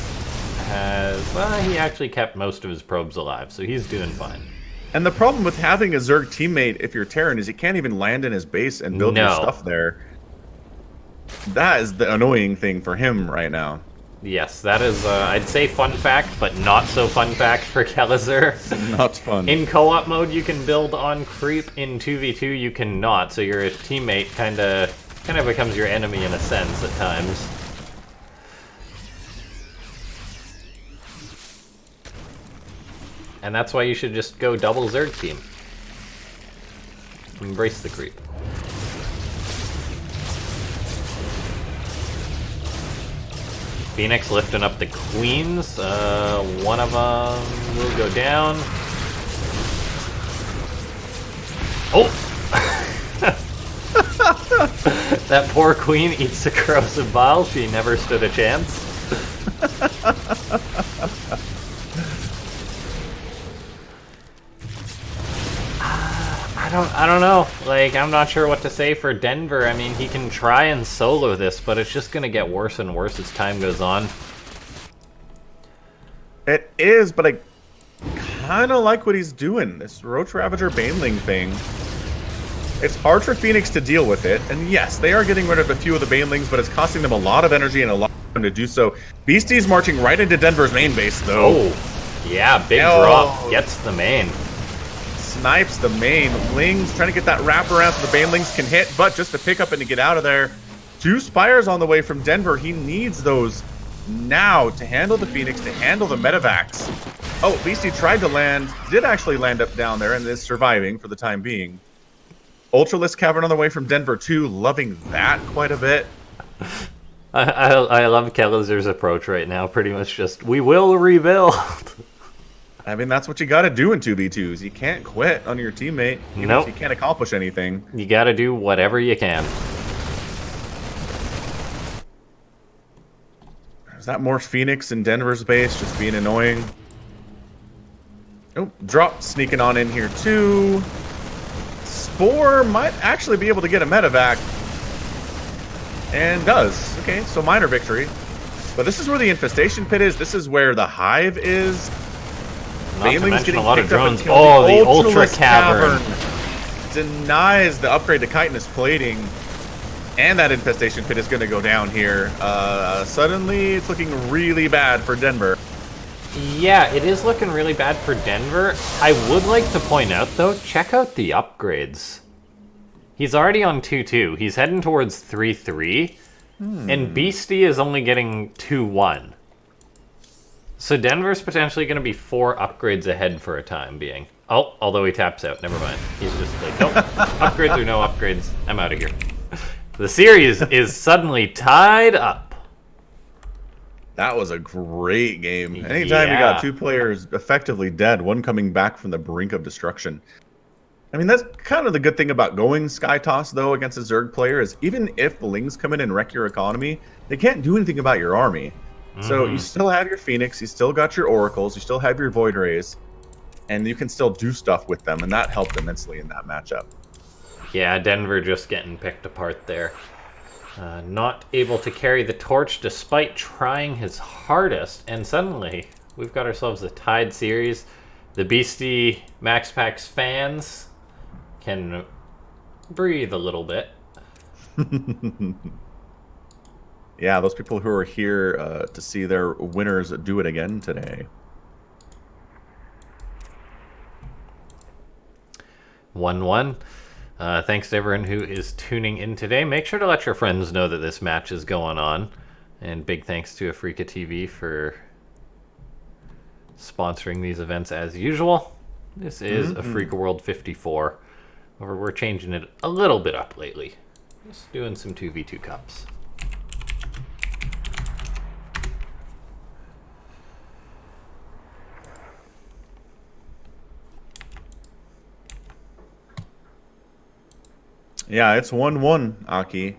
Speaker 2: has, well, he actually kept most of his probes alive, so he's doing fine.
Speaker 1: And the problem with having a Zerg teammate, if you're Terran, is you can't even land in his base and build your stuff there. That is the annoying thing for him right now.
Speaker 2: Yes, that is, I'd say fun fact, but not so fun fact for Kelazhur.
Speaker 1: Not fun.
Speaker 2: In co-op mode, you can build on creep. In 2v2, you cannot. So your teammate kind of becomes your enemy in a sense at times. And that's why you should just go double Zerg team. Embrace the creep. Phoenix lifting up the queens. One of them will go down. Oh! That poor queen eats the corrosive bile. She never stood a chance. I don't know. Like, I'm not sure what to say for Denver. I mean, he can try and solo this, but it's just gonna get worse and worse as time goes on.
Speaker 1: It is, but I kind of like what he's doing. This Roach Ravager Baneling thing. It's hard for Phoenix to deal with it, and yes, they are getting rid of a few of the Banelings, but it's costing them a lot of energy and a lot of time to do so. Beastie's marching right into Denver's main base, though.
Speaker 2: Oh, yeah, big drop. Gets the main.
Speaker 1: Snipes the main. Lings trying to get that wrap around so the Banelings can hit, but just to pick up and to get out of there. 2 Spires on the way from Denver. He needs those now to handle the Phoenix, to handle the Medivacs. Oh, Beastie tried to land, did actually land up down there and is surviving for the time being. Ultralisk Cavern on the way from Denver too, loving that quite a bit.
Speaker 2: I love Kelazhur's approach right now, pretty much just, we will rebuild.
Speaker 1: I mean, that's what you got to do in 2v2s. You can't quit on your teammate, even if you can't accomplish anything.
Speaker 2: You got to do whatever you can.
Speaker 1: Is that more Phoenix in Denver's base, just being annoying? Oh, drop sneaking on in here too. Spore might actually be able to get a medevac. And does. Okay, so minor victory. But this is where the infestation pit is. This is where the hive is.
Speaker 2: Not to mention a lot of drones. Oh, the Ultra Cavern
Speaker 1: denies the upgrade to chitinous plating. And that infestation pit is going to go down here. Suddenly, it's looking really bad for Denver.
Speaker 2: Yeah, it is looking really bad for Denver. I would like to point out, though, check out the upgrades. He's already on 2-2. He's heading towards 3-3. And Beastie is only getting 2-1. So Denver's potentially going to be 4 upgrades ahead for a time being. Oh, although he taps out. Never mind. He's just like, nope. Upgrades or no upgrades. I'm out of here. The series is suddenly tied up.
Speaker 1: That was a great game. Anytime you got 2 players effectively dead, one coming back from the brink of destruction. I mean, that's kind of the good thing about going Sky Toss, though, against a Zerg player, is even if the Lings come in and wreck your economy, they can't do anything about your army. So you still have your Phoenix, you still got your Oracles, you still have your Void Rays, and you can still do stuff with them, and that helped immensely in that matchup.
Speaker 2: Yeah, Denver just getting picked apart there. Not able to carry the torch despite trying his hardest, and suddenly we've got ourselves a tied series. The BeastyqtMaxPax fans can breathe a little bit.
Speaker 1: Yeah, those people who are here to see their winners do it again today.
Speaker 2: 1-1. Thanks to everyone who is tuning in today. Make sure to let your friends know that this match is going on. And big thanks to Afreeca TV for sponsoring these events as usual. This is Afreeca World 54. We're changing it a little bit up lately. Just doing some 2v2 cups.
Speaker 1: Yeah, it's 1-1, Aki.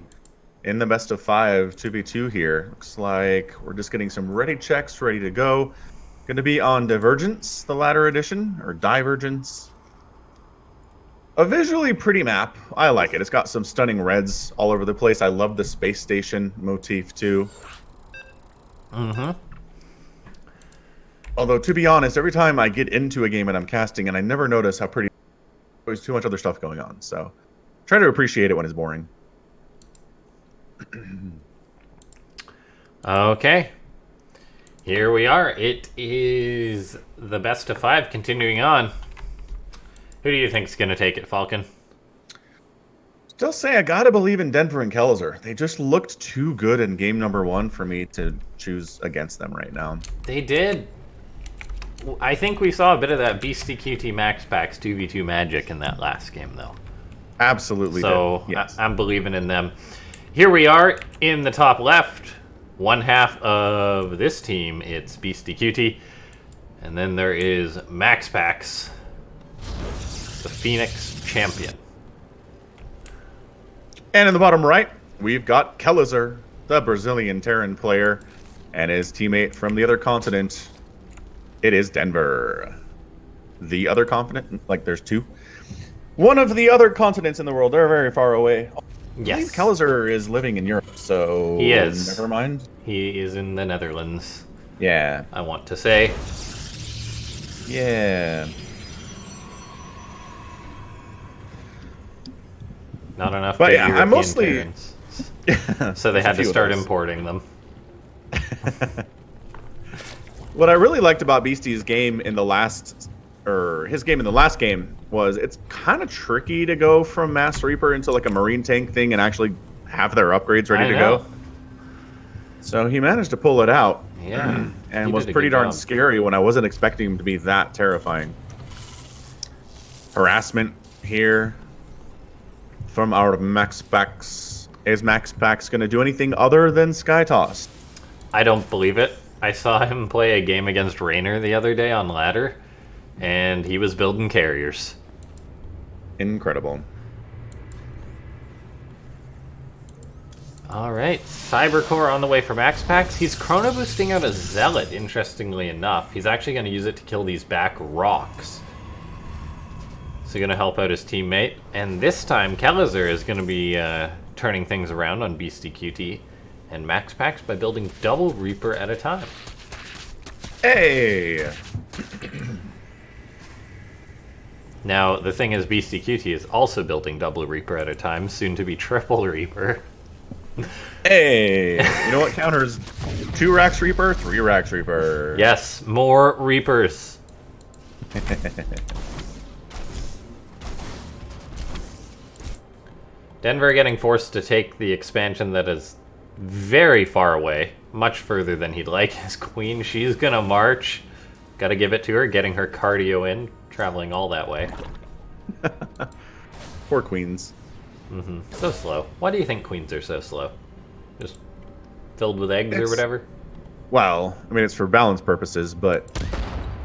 Speaker 1: In the best of 5, 2v2 here. Looks like we're just getting some ready checks ready to go. Going to be on Divergence, the latter edition, or Divergence. A visually pretty map. I like it. It's got some stunning reds all over the place. I love the space station motif, too.
Speaker 2: Mm-hmm.
Speaker 1: Although, to be honest, every time I get into a game and I'm casting, and I never notice how pretty... There's too much other stuff going on, so... Try to appreciate it when it's boring.
Speaker 2: Okay. Here we are. It is the best of 5 continuing on. Who do you think's going to take it, Falcon?
Speaker 1: Still say I gotta believe in Denver and Kelazhur. They just looked too good in game number 1 for me to choose against them right now.
Speaker 2: They did. I think we saw a bit of that BeastyqtMaxPax 2v2 magic in that last game, though.
Speaker 1: Absolutely.
Speaker 2: So
Speaker 1: did. Yes.
Speaker 2: I'm believing in them. Here we are in the top left. One half of this team, it's BeastyQt. And then there is MaxPax, the Phoenix champion.
Speaker 1: And in the bottom right, we've got Kelazhur, the Brazilian Terran player, and his teammate from the other continent. It is Denver. The other continent? Like, there's two. One of the other continents in the world. They're very far away.
Speaker 2: Yes.
Speaker 1: I believe Kelazhur is living in Europe, so...
Speaker 2: He is.
Speaker 1: Never mind.
Speaker 2: He is in the Netherlands.
Speaker 1: Yeah.
Speaker 2: I want to say.
Speaker 1: Yeah.
Speaker 2: Not enough
Speaker 1: But
Speaker 2: good
Speaker 1: yeah,
Speaker 2: European
Speaker 1: I'm mostly...
Speaker 2: parents. So they had to start importing them.
Speaker 1: What I really liked about Beastie's game in the last... Or his game in the last game was it's kind of tricky to go from Mass Reaper into like a Marine tank thing and actually have their upgrades ready to go. So he managed to pull it out.
Speaker 2: Yeah.
Speaker 1: And was pretty darn scary when I wasn't expecting him to be that terrifying. Harassment here from our MaxPax. Is MaxPax going to do anything other than Sky Toss?
Speaker 2: I don't believe it. I saw him play a game against Raynor the other day on ladder, and he was building carriers.
Speaker 1: Incredible.
Speaker 2: Alright, Cybercore on the way for MaxPax. He's chrono boosting out a Zealot, interestingly enough. He's actually going to use it to kill these back rocks. So going to help out his teammate. And this time, Kelazhur is going to be turning things around on BeastyQt and MaxPax by building double Reaper at a time.
Speaker 1: Hey!
Speaker 2: Now, the thing is, BeastyQt is also building double Reaper at a time, soon to be triple Reaper.
Speaker 1: Hey! You know what counters 2 Racks Reaper? 3 Racks Reaper.
Speaker 2: Yes, more Reapers. Denver getting forced to take the expansion that is very far away, much further than he'd like. His queen, she's gonna march. Gotta give it to her, getting her cardio in, traveling all that way.
Speaker 1: Poor queens.
Speaker 2: So slow. Why do you think queens are so slow? Just filled with eggs or
Speaker 1: It's-
Speaker 2: whatever?
Speaker 1: Well, I mean, it's for balance purposes, but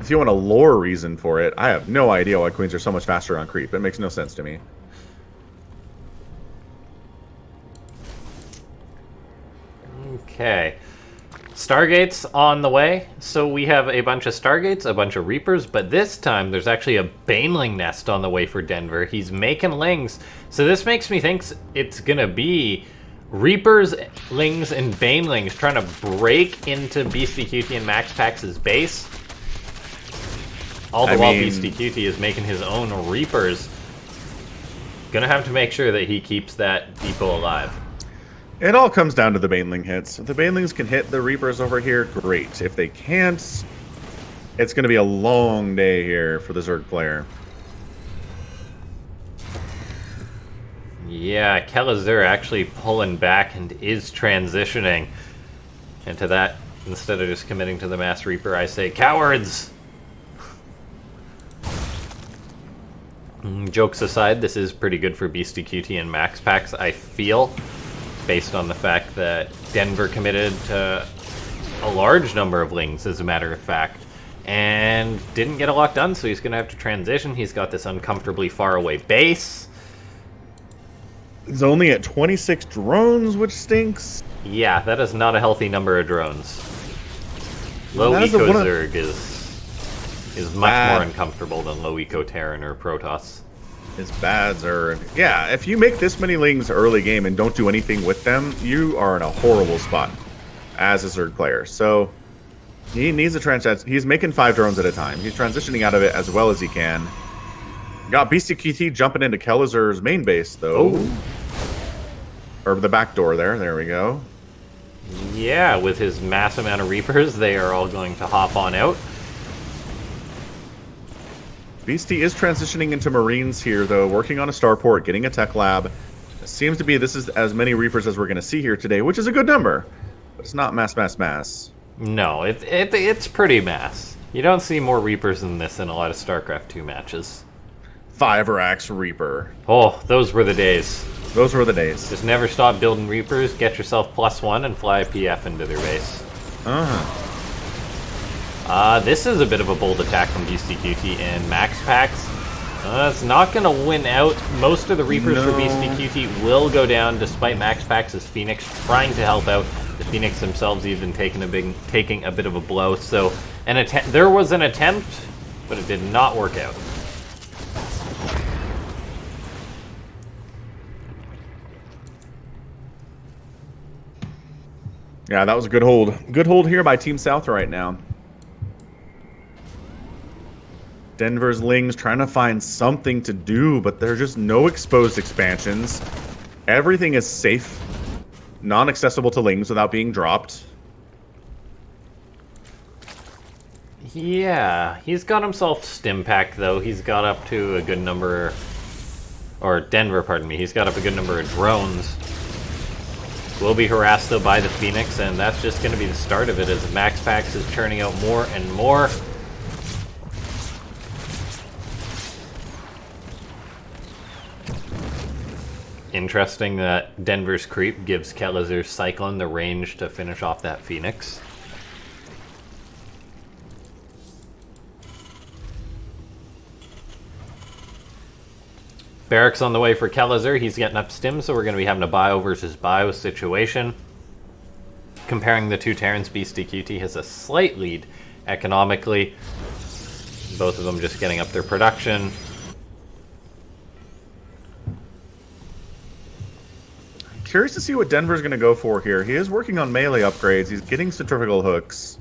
Speaker 1: if you want a lore reason for it, I have no idea why queens are so much faster on creep. It makes no sense to me.
Speaker 2: Okay. Stargates on the way. So we have a bunch of Stargates, a bunch of Reapers, but this time there's actually a Baneling nest on the way for Denver. He's making lings. So this makes me think it's going to be Reapers, Lings, and Banelings trying to break into BeastyQt and MaxPax's base. All the while BeastyQt is making his own Reapers. Gonna have to make sure that he keeps that depot alive.
Speaker 1: It all comes down to the Baneling hits. If the Banelings can hit the Reapers over here, great. If they can't, it's going to be a long day here for the Zerg player.
Speaker 2: Yeah, Kelazhur actually pulling back and is transitioning into that. Instead of just committing to the Mass Reaper, I say, cowards! Jokes aside, this is pretty good for BeastyQt and MaxPax, I feel. Based on the fact that Denver committed to a large number of lings, as a matter of fact, and didn't get a lot done, so he's going to have to transition. He's got this uncomfortably far away base.
Speaker 1: He's only at 26 drones, which stinks.
Speaker 2: Yeah, that is not a healthy number of drones. Low
Speaker 1: That is
Speaker 2: eco
Speaker 1: one of-
Speaker 2: Zerg is much more uncomfortable than low eco Terran or Protoss.
Speaker 1: It's bad, Zerg. Yeah, if you make this many Lings early game and don't do anything with them, you are in a horrible spot as a Zerg player. So he needs a transition. He's making 5 drones at a time. He's transitioning out of it as well as he can. Got BeastyqT jumping into KelazhurDenver's main base, though.
Speaker 2: Oh.
Speaker 1: Or the back door there. There we go.
Speaker 2: Yeah, with his mass amount of Reapers, they are all going to hop on out.
Speaker 1: Beastie is transitioning into Marines here, though, working on a starport, getting a tech lab. It seems to be this is as many Reapers as we're going to see here today, which is a good number. But it's not mass.
Speaker 2: No, it's pretty mass. You don't see more Reapers than this in a lot of StarCraft 2 matches.
Speaker 1: 5-Rax Reaper.
Speaker 2: Oh, those were the days.
Speaker 1: Those were the days.
Speaker 2: Just never stop building Reapers, get yourself +1, and fly a PF into their base. This is a bit of a bold attack from BeastyqT and MaxPax. It's not going to win out. Most of the Reapers for BeastyqT will go down, despite MaxPax's Phoenix trying to help out. The Phoenix themselves even taking a bit of a blow. So there was an attempt, but it did not work out.
Speaker 1: Yeah, that was a good hold. Good hold here by Team South right now. Denver's Lings trying to find something to do, but there are just no exposed expansions. Everything is safe, non-accessible to Lings without being dropped.
Speaker 2: Yeah, he's got himself stim pack, though. He's got up to a good number... Or Denver, pardon me. He's got up a good number of drones. Will be harassed, though, by the Phoenix, and that's just going to be the start of it as MaxPax is churning out more and more. Interesting that Denver's creep gives KelazhurDenver's Cyclone the range to finish off that Phoenix. Barracks on the way for KelazhurDenver. He's getting up stim, so we're going to be having a bio versus bio situation. Comparing the two Terrans, BeastyqT has a slight lead economically. Both of them just getting up their production.
Speaker 1: Curious to see what Denver's going to go for here. He is working on melee upgrades. He's getting centrifugal hooks.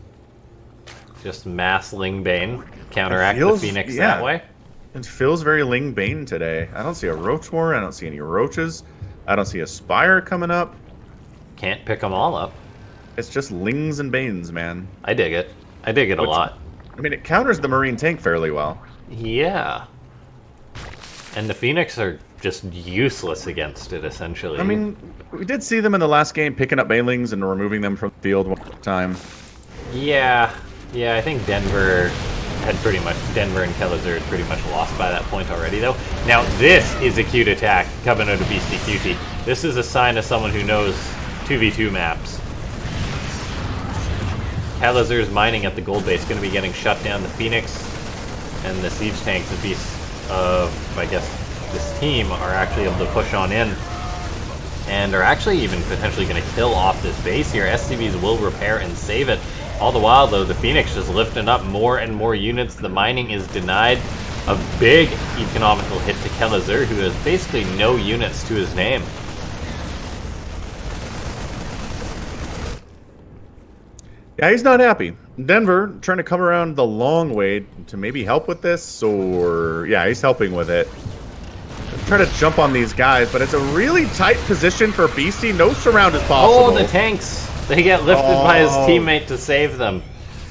Speaker 2: Just mass Ling Bane. Counteract the Phoenix that way.
Speaker 1: It feels very Ling Bane today. I don't see a Roach War. I don't see any Roaches. I don't see a Spire coming up.
Speaker 2: Can't pick them all up.
Speaker 1: It's just Lings and Banes, man.
Speaker 2: I dig it. I dig it a lot.
Speaker 1: I mean, it counters the Marine tank fairly well.
Speaker 2: Yeah. And the Phoenix are just useless against it, essentially.
Speaker 1: I mean, we did see them in the last game picking up Banelings and removing them from the field one time.
Speaker 2: Yeah. Yeah, I think Denver and KelazhurDenver had pretty much lost by that point already, though. Now, this is a cute attack coming out of BeastyqT. This is a sign of someone who knows 2v2 maps. KelazhurDenver's mining at the gold base, going to be getting shut down. The Phoenix and the siege tanks of, I guess, this team are actually able to push on in. And are actually even potentially going to kill off this base here. SCVs will repair and save it. All the while, though, the Phoenix just lifting up more and more units. The mining is denied. A big economical hit to KelazhurDenver, who has basically no units to his name.
Speaker 1: Yeah, he's not happy. Denver trying to come around the long way to maybe help with this, or... Yeah, he's helping with it. Try to jump on these guys, but it's a really tight position for Beastie. No surround is possible.
Speaker 2: Oh, the tanks! They get lifted by his teammate to save them.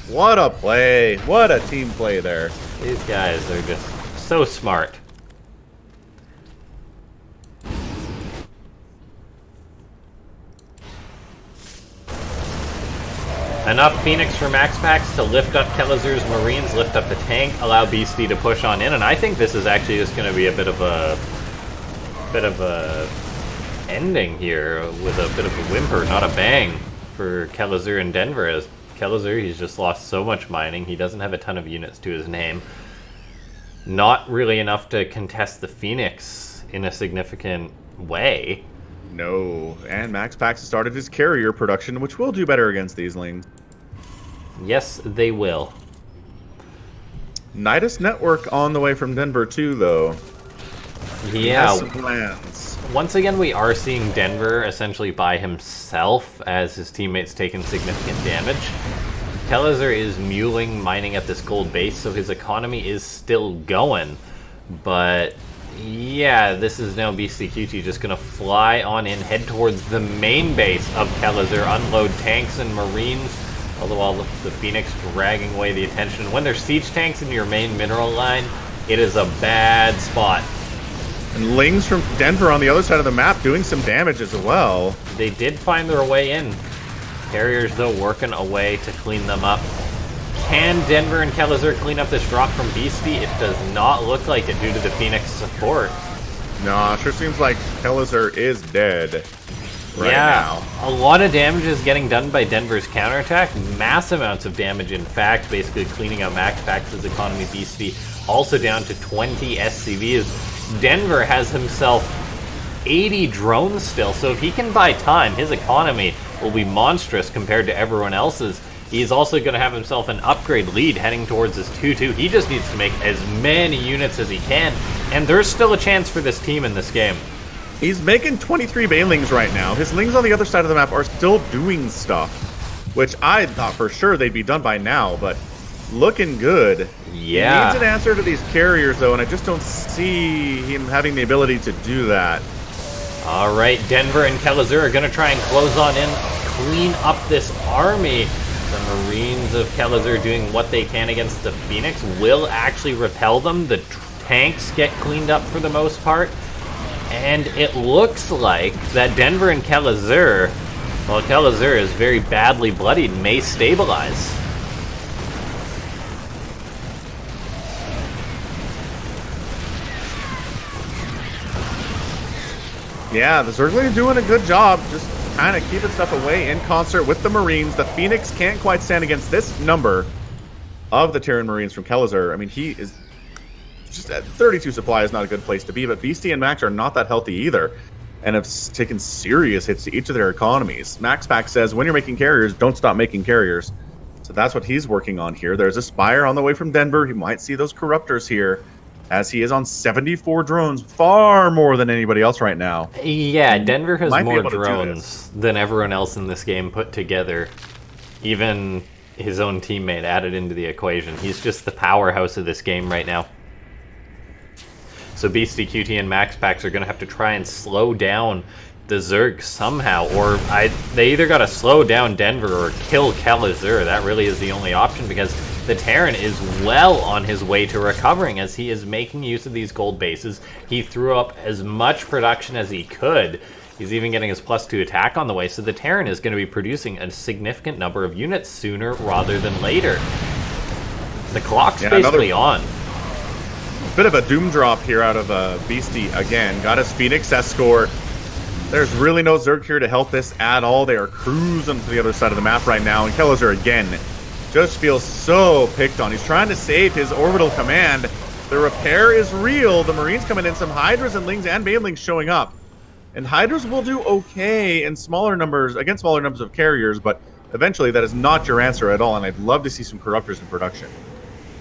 Speaker 1: What a play. What a team play there.
Speaker 2: These guys are just so smart. Enough Phoenix for MaxPax to lift up KelazhurDenver's Marines, lift up the tank, allow Beastie to push on in, and I think this is actually just going to be a bit of a ending here with a bit of a whimper, not a bang, for KelazhurDenver and Denver. As KelazhurDenver, he's just lost so much mining. He doesn't have a ton of units to his name. Not really enough to contest the Phoenix in a significant way.
Speaker 1: No. And MaxPax has started his carrier production, which will do better against these lings.
Speaker 2: Yes, they will.
Speaker 1: Nidus Network on the way from Denver, too, though. He has some plans.
Speaker 2: Once again, we are seeing Denver essentially by himself as his teammates taking significant damage. Kelazhur is muling, mining at this gold base, so his economy is still going. But yeah, this is now BeastyqT just going to fly on in, head towards the main base of Kelazhur, unload tanks and marines, all the while the Phoenix dragging away the attention. When there's siege tanks in your main mineral line, it is a bad spot.
Speaker 1: And lings from Denver on the other side of the map doing some damage as well.
Speaker 2: They did find their way in. Carriers, though, working away to clean them up. Can Denver and Kelazhur clean up this drop from Beasty? It does not look like it due to the Phoenix support.
Speaker 1: No, it sure seems like Kelazhur is dead right now.
Speaker 2: A lot of damage is getting done by Denver's counterattack. Mass amounts of damage, in fact, basically cleaning out MaxPax's economy. Beasty also down to 20 SCVs. Denver has himself 80 drones still, so if he can buy time, his economy will be monstrous compared to everyone else's. He's also going to have himself an upgrade lead heading towards his 2-2. He just needs to make as many units as he can, and there's still a chance for this team in this game.
Speaker 1: He's making 23 Banelings right now. His lings on the other side of the map are still doing stuff, which I thought for sure they'd be done by now, but looking good.
Speaker 2: Yeah.
Speaker 1: He needs an answer to these carriers, though, and I just don't see him having the ability to do that.
Speaker 2: All right, Denver and Kelazhur are going to try and close on in, clean up this army. The Marines of Kelazhur doing what they can against the Phoenix will actually repel them. The tanks get cleaned up for the most part. And it looks like that Denver and Kelazhur, while Kelazhur is very badly bloodied, may stabilize.
Speaker 1: Yeah, the Zergling are doing a good job, just kind of keeping stuff away in concert with the Marines. The Phoenix can't quite stand against this number of the Terran Marines from Kelazhur. I mean, he is just at 32 supply is not a good place to be, but Beasty and Max are not that healthy either, and have taken serious hits to each of their economies. MaxPax says, when you're making carriers, don't stop making carriers. So that's what he's working on here. There's a Spire on the way from Denver. He might see those Corruptors here, as he is on 74 drones, far more than anybody else right now.
Speaker 2: Yeah, Denver has more drones than everyone else in this game put together. Even his own teammate added into the equation. He's just the powerhouse of this game right now. So BeastyqT and MaxPax are going to have to try and slow down the Zerg somehow, or they either got to slow down Denver or kill Kelazhur. That really is the only option, because the Terran is well on his way to recovering as he is making use of these gold bases. He threw up as much production as he could. He's even getting his +2 attack on the way, so the Terran is going to be producing a significant number of units sooner rather than later. The clock's basically on.
Speaker 1: Bit of a doom drop here out of Beasty again. Got his Phoenix escort. There's really no Zerg here to help this at all. They are cruising to the other side of the map right now, and Kelazhur again just feels so picked on. He's trying to save his orbital command. The repair is real. The Marines coming in, some Hydras and Lings and Banelings showing up. And Hydras will do okay in smaller numbers, against smaller numbers of carriers, but eventually that is not your answer at all, and I'd love to see some Corruptors in production.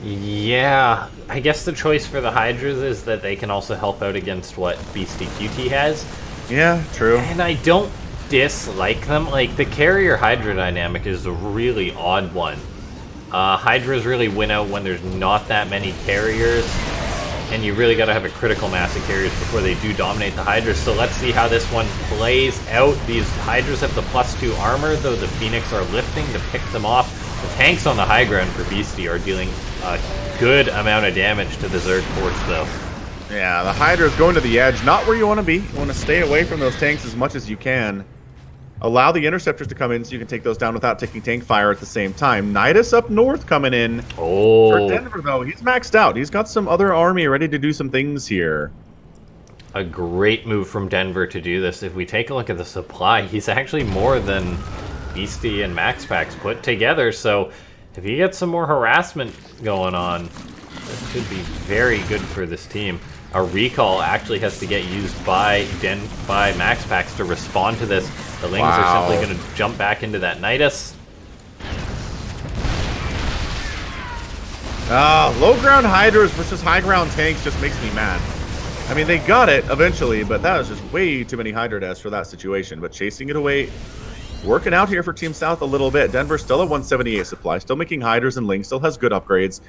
Speaker 2: Yeah, I guess the choice for the Hydras is that they can also help out against what BeastyqT has.
Speaker 1: Yeah, true.
Speaker 2: And I don't dislike them. Like, the carrier Hydra dynamic is a really odd one. Hydras really win out when there's not that many carriers, and you really got to have a critical mass of carriers before they do dominate the Hydras. So let's see how this one plays out. These Hydras have the +2 armor, though the Phoenix are lifting to pick them off. The tanks on the high ground for Beasty are dealing a good amount of damage to the Zerg force, though.
Speaker 1: Yeah, the Hydra is going to the edge. Not where you want to be. You want to stay away from those tanks as much as you can. Allow the Interceptors to come in so you can take those down without taking tank fire at the same time. Nidus up north coming in.
Speaker 2: Oh.
Speaker 1: For Denver, though, he's maxed out. He's got some other army ready to do some things here.
Speaker 2: A great move from Denver to do this. If we take a look at the supply, he's actually more than Beasty and MaxPax put together. So if you get some more harassment going on, this could be very good for this team. A recall actually has to get used by MaxPax to respond to this. The Lings are simply going to jump back into that Nidus.
Speaker 1: Low ground Hydras versus high ground tanks just makes me mad. I mean, they got it eventually, but that was just way too many Hydra deaths for that situation. But chasing it away, working out here for Team South a little bit. Denver still at 178 supply, still making Hydras and Lings, still has good upgrades.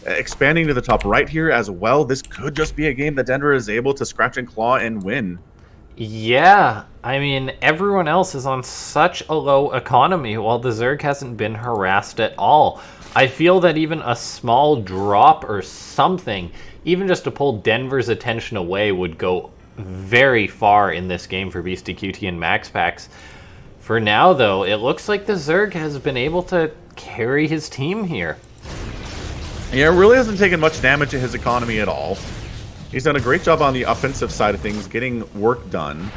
Speaker 1: Expanding to the top right here as well. This could just be a game that Denver is able to scratch and claw and win.
Speaker 2: Yeah, I mean, everyone else is on such a low economy while the Zerg hasn't been harassed at all. I feel that even a small drop or something, even just to pull Denver's attention away, would go very far in this game for BeastyQt and MaxPax. For now, though, it looks like the Zerg has been able to carry his team here.
Speaker 1: Yeah, it really hasn't taken much damage to his economy at all. He's done a great job on the offensive side of things, getting work done.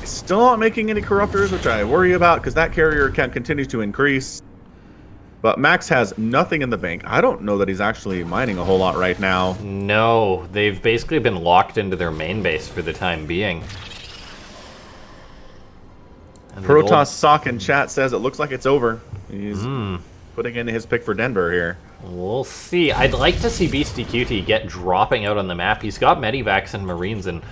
Speaker 1: He's still not making any corruptors, which I worry about, because that carrier count continues to increase. But Max has nothing in the bank. I don't know that he's actually mining a whole lot right now.
Speaker 2: No, they've basically been locked into their main base for the time being. And
Speaker 1: Protoss Sock in chat says it looks like it's over. He's putting in his pick for Denver here.
Speaker 2: We'll see. I'd like to see BeastyQt get dropping out on the map. He's got Medivacs and Marines, and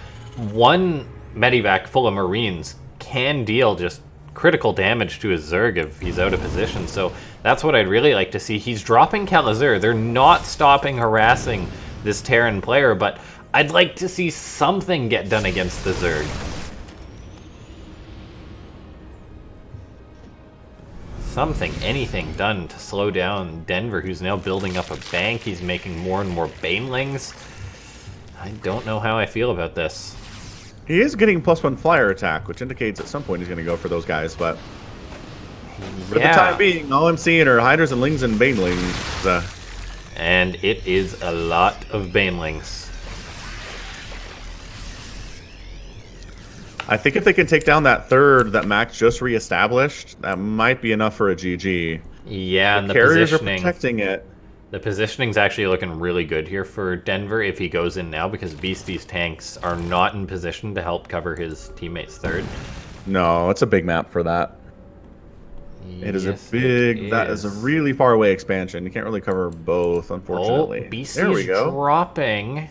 Speaker 2: one Medivac full of Marines can deal just critical damage to his Zerg if he's out of position. So that's what I'd really like to see. He's dropping Kelazhur. They're not stopping harassing this Terran player, but I'd like to see something get done against the Zerg. Something, anything done to slow down Denver, who's now building up a bank. He's making more and more Banelings. I don't know how I feel about this.
Speaker 1: He is getting +1 flyer attack, which indicates at some point he's going to go for those guys, but for the time being, all I'm seeing are Hydras and Lings and Banelings.
Speaker 2: And it is a lot of Banelings.
Speaker 1: I think if they can take down that third that Max just reestablished, that might be enough for a GG.
Speaker 2: Yeah, and the
Speaker 1: carriers
Speaker 2: positioning,
Speaker 1: are protecting it.
Speaker 2: The positioning's actually looking really good here for Denver if he goes in now, because Beastie's tanks are not in position to help cover his teammate's third.
Speaker 1: No, it's a big map for that. It is a big... That is a really far away expansion. You can't really cover both, unfortunately.
Speaker 2: Oh, Beastie's
Speaker 1: there we go.
Speaker 2: dropping.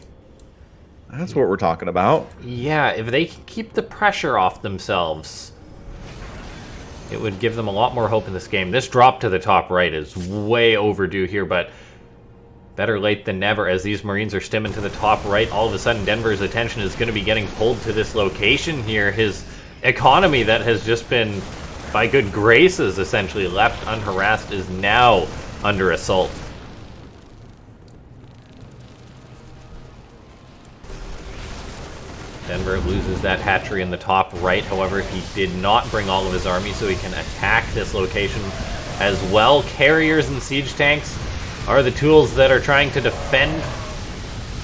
Speaker 1: That's what we're talking about.
Speaker 2: Yeah, if they can keep the pressure off themselves, it would give them a lot more hope in this game. This drop to the top right is way overdue here, but better late than never. As these Marines are stimming to the top right, all of a sudden Denver's attention is going to be getting pulled to this location here. His economy that has just been, by good graces, essentially left unharassed is now under assault. Denver loses that hatchery in the top right. However, he did not bring all of his army, so he can attack this location as well. Carriers and siege tanks are the tools that are trying to defend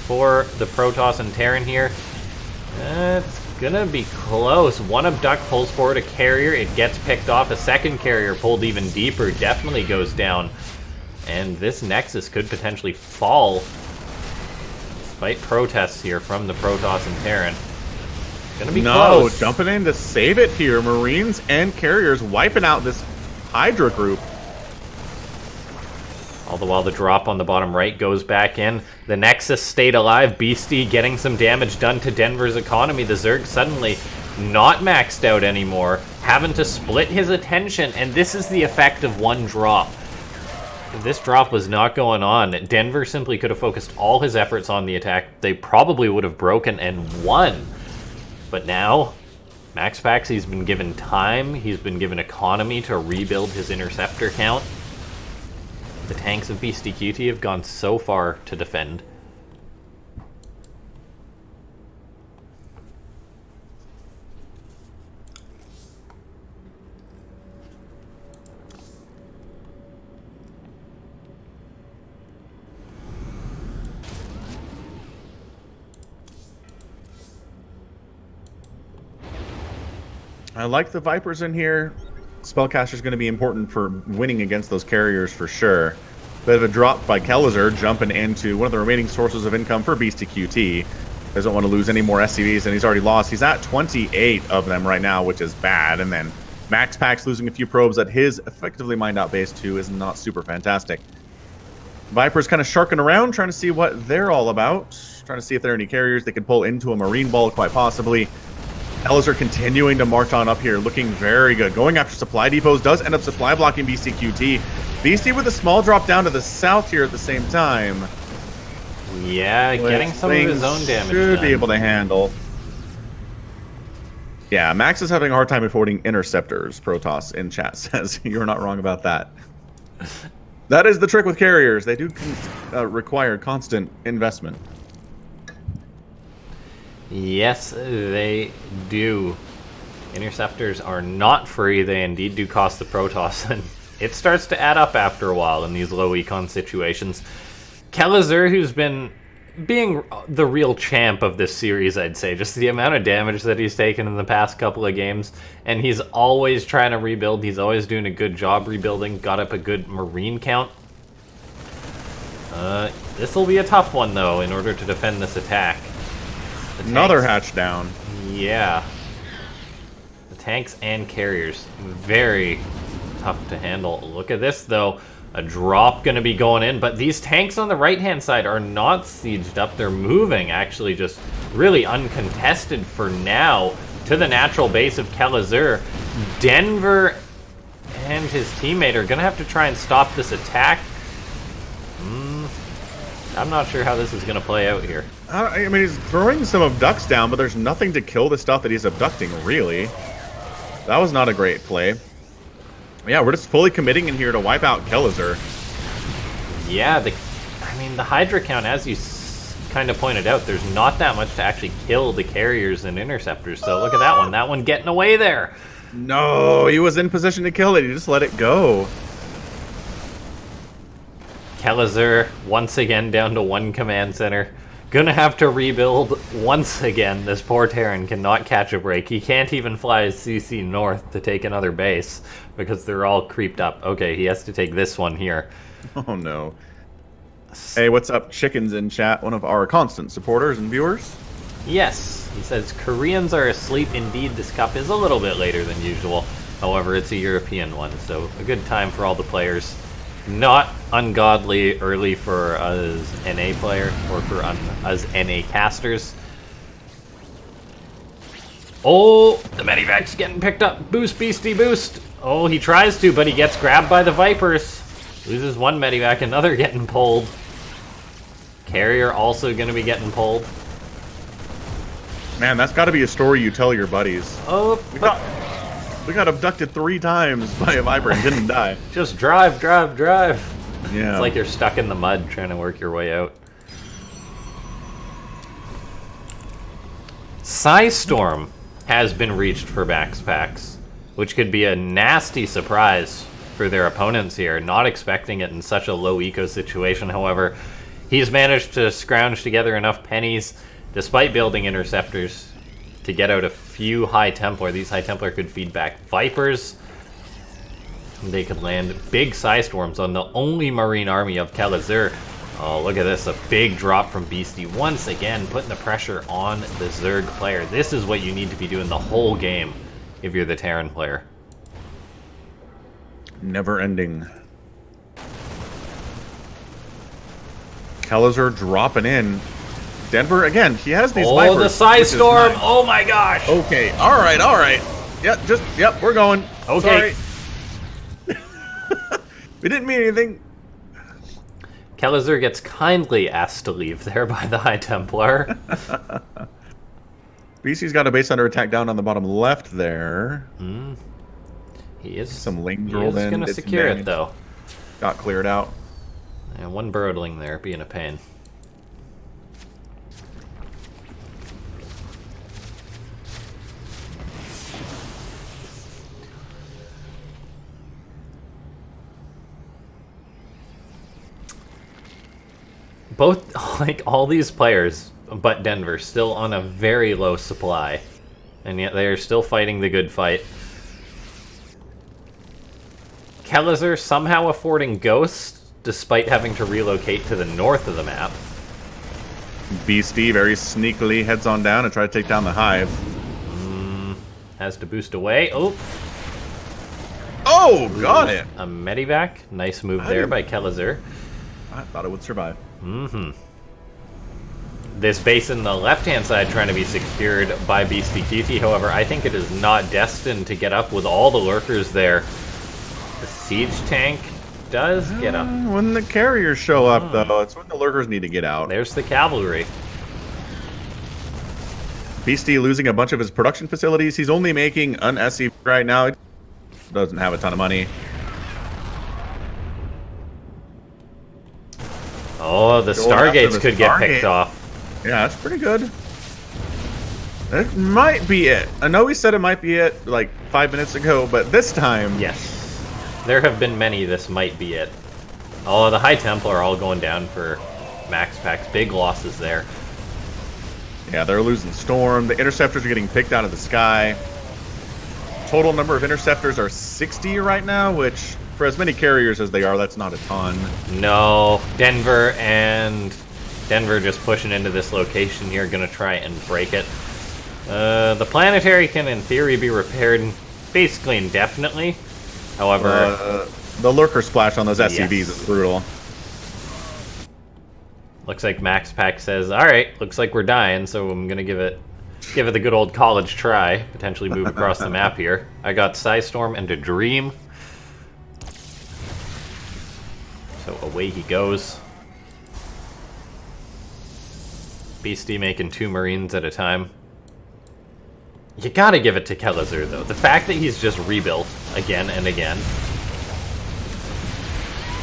Speaker 2: for the Protoss and Terran here. It's gonna be close. One abduct pulls forward a carrier. It gets picked off. A second carrier pulled even deeper definitely goes down. And this Nexus could potentially fall, despite protests here from the Protoss and Terran. Gonna be close.
Speaker 1: Jumping in to save it here. Marines and carriers wiping out this Hydra group.
Speaker 2: All the while the drop on the bottom right goes back in. The Nexus stayed alive. Beastie getting some damage done to Denver's economy. The Zerg suddenly not maxed out anymore, having to split his attention, and this is the effect of one drop. If this drop was not going on, Denver simply could have focused all his efforts on the attack. They probably would have broken and won. But now, MaxPax, he's been given time, he's been given economy to rebuild his interceptor count. The tanks of BeastyQt have gone so far to defend.
Speaker 1: I like the Vipers in here. Spellcaster's going to be important for winning against those carriers for sure. Bit of a drop by KelazhurDenver, jumping into one of the remaining sources of income for BeastyqT. Doesn't want to lose any more SCVs, and he's already lost. He's at 28 of them right now, which is bad. And then MaxPax losing a few probes at his effectively mined out base too is not super fantastic. Viper's kind of sharking around, trying to see what they're all about. Trying to see if there are any carriers they could pull into a marine ball, quite possibly. KelazhurDenver continuing to march on up here, looking very good. Going after supply depots, does end up supply blocking BeastyqT. Beasty with a small drop down to the south here at the same time.
Speaker 2: Yeah, getting some of his own damage
Speaker 1: should
Speaker 2: done.
Speaker 1: be able to handle. Yeah, Max is having a hard time affording interceptors, Protoss in chat says. You're not wrong about that. That is the trick with carriers. They do require constant investment.
Speaker 2: Yes, they do. Interceptors are not free. They indeed do cost the Protoss, and it starts to add up after a while in these low econ situations. KelazhurDenver, who's been being the real champ of this series, I'd say. Just the amount of damage that he's taken in the past couple of games, and he's always trying to rebuild. He's always doing a good job rebuilding. Got up a good marine count. This will be a tough one, though, in order to defend this attack.
Speaker 1: Another hatch down.
Speaker 2: Yeah. The tanks and carriers, very tough to handle. Look at this, though. A drop going to be going in, but these tanks on the right-hand side are not sieged up. They're moving, actually, just really uncontested for now to the natural base of KelazhurDenver. Denver and his teammate are going to have to try and stop this attack. I'm not sure how this is going to play out here.
Speaker 1: I mean, he's throwing some abducts down, but there's nothing to kill the stuff that he's abducting, really. That was not a great play. Yeah, we're just fully committing in here to wipe out KelazhurDenver.
Speaker 2: Yeah, I mean, the Hydra count, as you kind of pointed out, there's not that much to actually kill the carriers and interceptors. So look at that one. That one getting away there.
Speaker 1: No, he was in position to kill it. He just let it go.
Speaker 2: KelazhurDenver, once again, down to one command center. Gonna have to rebuild once again. This poor Terran cannot catch a break. He can't even fly his CC north to take another base because they're all creeped up. Okay, he has to take this one here.
Speaker 1: Oh, no. Hey, what's up, Chickens in chat? One of our constant supporters and viewers.
Speaker 2: Yes, he says, Koreans are asleep. Indeed, this cup is a little bit later than usual. However, it's a European one, so a good time for all the players. Not ungodly early for us NA player, or for us NA casters. Oh, the medevac's getting picked up. Boost, Beastie, boost. Oh, he tries to, but he gets grabbed by the Vipers. Loses one medevac, another getting pulled. Carrier also going to be getting pulled.
Speaker 1: Man, that's got to be a story you tell your buddies.
Speaker 2: Oh,
Speaker 1: We got abducted 3 times by a Viper and didn't die.
Speaker 2: just drive, drive, drive.
Speaker 1: Yeah.
Speaker 2: It's like you're stuck in the mud trying to work your way out. Psystorm has been reached for MaxPax, which could be a nasty surprise for their opponents here. Not expecting it in such a low eco situation. However, he's managed to scrounge together enough pennies, despite building interceptors, to get out a few High Templar. These High Templar could feed back Vipers. They could land big Psystorms on the only Marine army of KelazhurDenver. Oh, look at this. A big drop from Beastie. Once again, putting the pressure on the Zerg player. This is what you need to be doing the whole game if you're the Terran player.
Speaker 1: Never ending. KelazhurDenver dropping in. Denver, again, he has these Vipers.
Speaker 2: Oh, the Psystorm! Nice. Oh my gosh!
Speaker 1: Okay, alright, alright. Yep, we're going.
Speaker 2: Okay.
Speaker 1: Sorry. We didn't mean anything.
Speaker 2: KelazhurDenver gets kindly asked to leave there by the High Templar.
Speaker 1: BC's got a base under attack down on the bottom left there.
Speaker 2: He is
Speaker 1: some link
Speaker 2: He
Speaker 1: rolled
Speaker 2: is
Speaker 1: in.
Speaker 2: going to secure it, though.
Speaker 1: Got cleared out.
Speaker 2: And one Burrowling there being a pain. Both, like, all these players, but Denver, still on a very low supply. And yet they are still fighting the good fight. KelazhurDenver somehow affording Ghost despite having to relocate to the north of the map.
Speaker 1: Beastie very sneakily heads on down and try to take down the hive.
Speaker 2: Has to boost away. Oh,
Speaker 1: Oh, got it.
Speaker 2: a medivac. Nice move there by Kelazhur.
Speaker 1: I thought it would survive.
Speaker 2: This base in the left-hand side trying to be secured by Beastyqt. However, I think it is not destined to get up with all the lurkers there. The siege tank does get up.
Speaker 1: When the carriers show up, though, it's when the lurkers need to get out.
Speaker 2: There's the cavalry.
Speaker 1: Beastie losing a bunch of his production facilities. He's only making an SC right now. He doesn't have a ton of money.
Speaker 2: Oh, the Stargates could get picked off.
Speaker 1: Yeah, that's pretty good. That might be it. I know we said it might be it like 5 minutes ago, but this time...
Speaker 2: Yes. There have been many, this might be it. Oh, the High Templar are all going down for MaxPax. Big losses there.
Speaker 1: Yeah, they're losing Storm. The Interceptors are getting picked out of the sky. Total number of Interceptors are 60 right now, which, for as many carriers as they are, that's not a ton.
Speaker 2: No, Denver just pushing into this location here, gonna try and break it. The planetary can, in theory, be repaired basically indefinitely. However,
Speaker 1: the lurker splash on those SCVs is brutal.
Speaker 2: Looks like MaxPax says, "All right, looks like we're dying, so I'm gonna give it the good old college try. Potentially move across the map here. I got Psystorm and a Dream, so away he goes. Beastie making 2 Marines at a time. You gotta give it to Kelazhur, though. The fact that he's just rebuilt again and again.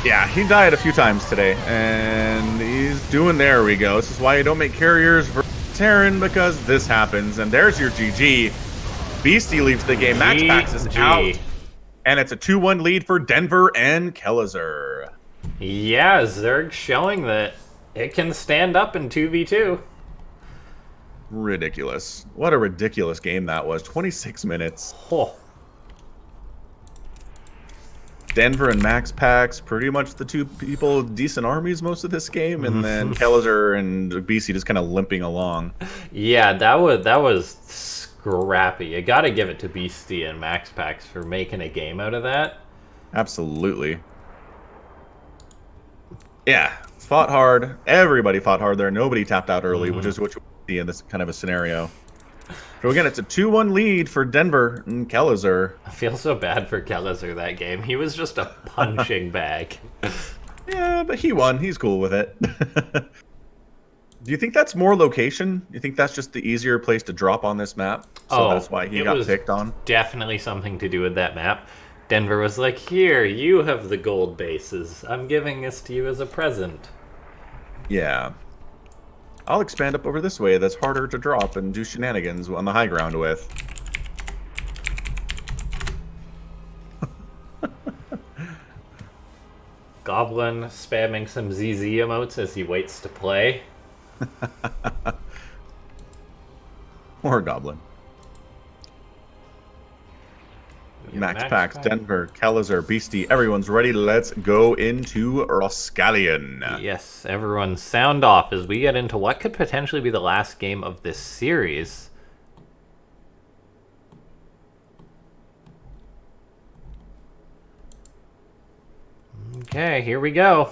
Speaker 1: Yeah, he died a few times today, and he's doing... There we go. This is why you don't make carriers for Terran, because this happens. And there's your GG. Beastie leaves the game. MaxPax is out. And it's a 2-1 lead for Denver and Kelazhur.
Speaker 2: Yeah, Zerg showing that it can stand up in 2v2.
Speaker 1: Ridiculous. What a ridiculous game that was. 26 minutes.
Speaker 2: Oh.
Speaker 1: Denver and MaxPax, pretty much the two people with decent armies most of this game, and then Kelazhur and BC just kind of limping along.
Speaker 2: Yeah, that was scrappy. You gotta give it to Beastie and MaxPax for making a game out of that.
Speaker 1: Absolutely. Yeah, fought hard. Everybody fought hard there. Nobody tapped out early, which is what you see in this kind of a scenario. So again, it's a 2-1 lead for Denver and Kelazhur.
Speaker 2: I feel so bad for Kelazhur that game. He was just a punching bag.
Speaker 1: Yeah, but he won. He's cool with it. Do you think that's more location? Do you think that's just the easier place to drop on this map? So that's why he got picked on?
Speaker 2: Definitely something to do with that map. Denver was like, "Here, you have the gold bases. I'm giving this to you as a present."
Speaker 1: Yeah. I'll expand up over this way. That's harder to drop and do shenanigans on the high ground with.
Speaker 2: Goblin spamming some ZZ emotes as he waits to play.
Speaker 1: Or Goblin. MaxPax, Denver, Kelazhur, Beastie, everyone's ready. Let's go into Roskalion.
Speaker 2: Yes, everyone sound off as we get into what could potentially be the last game of this series. Okay, here we go.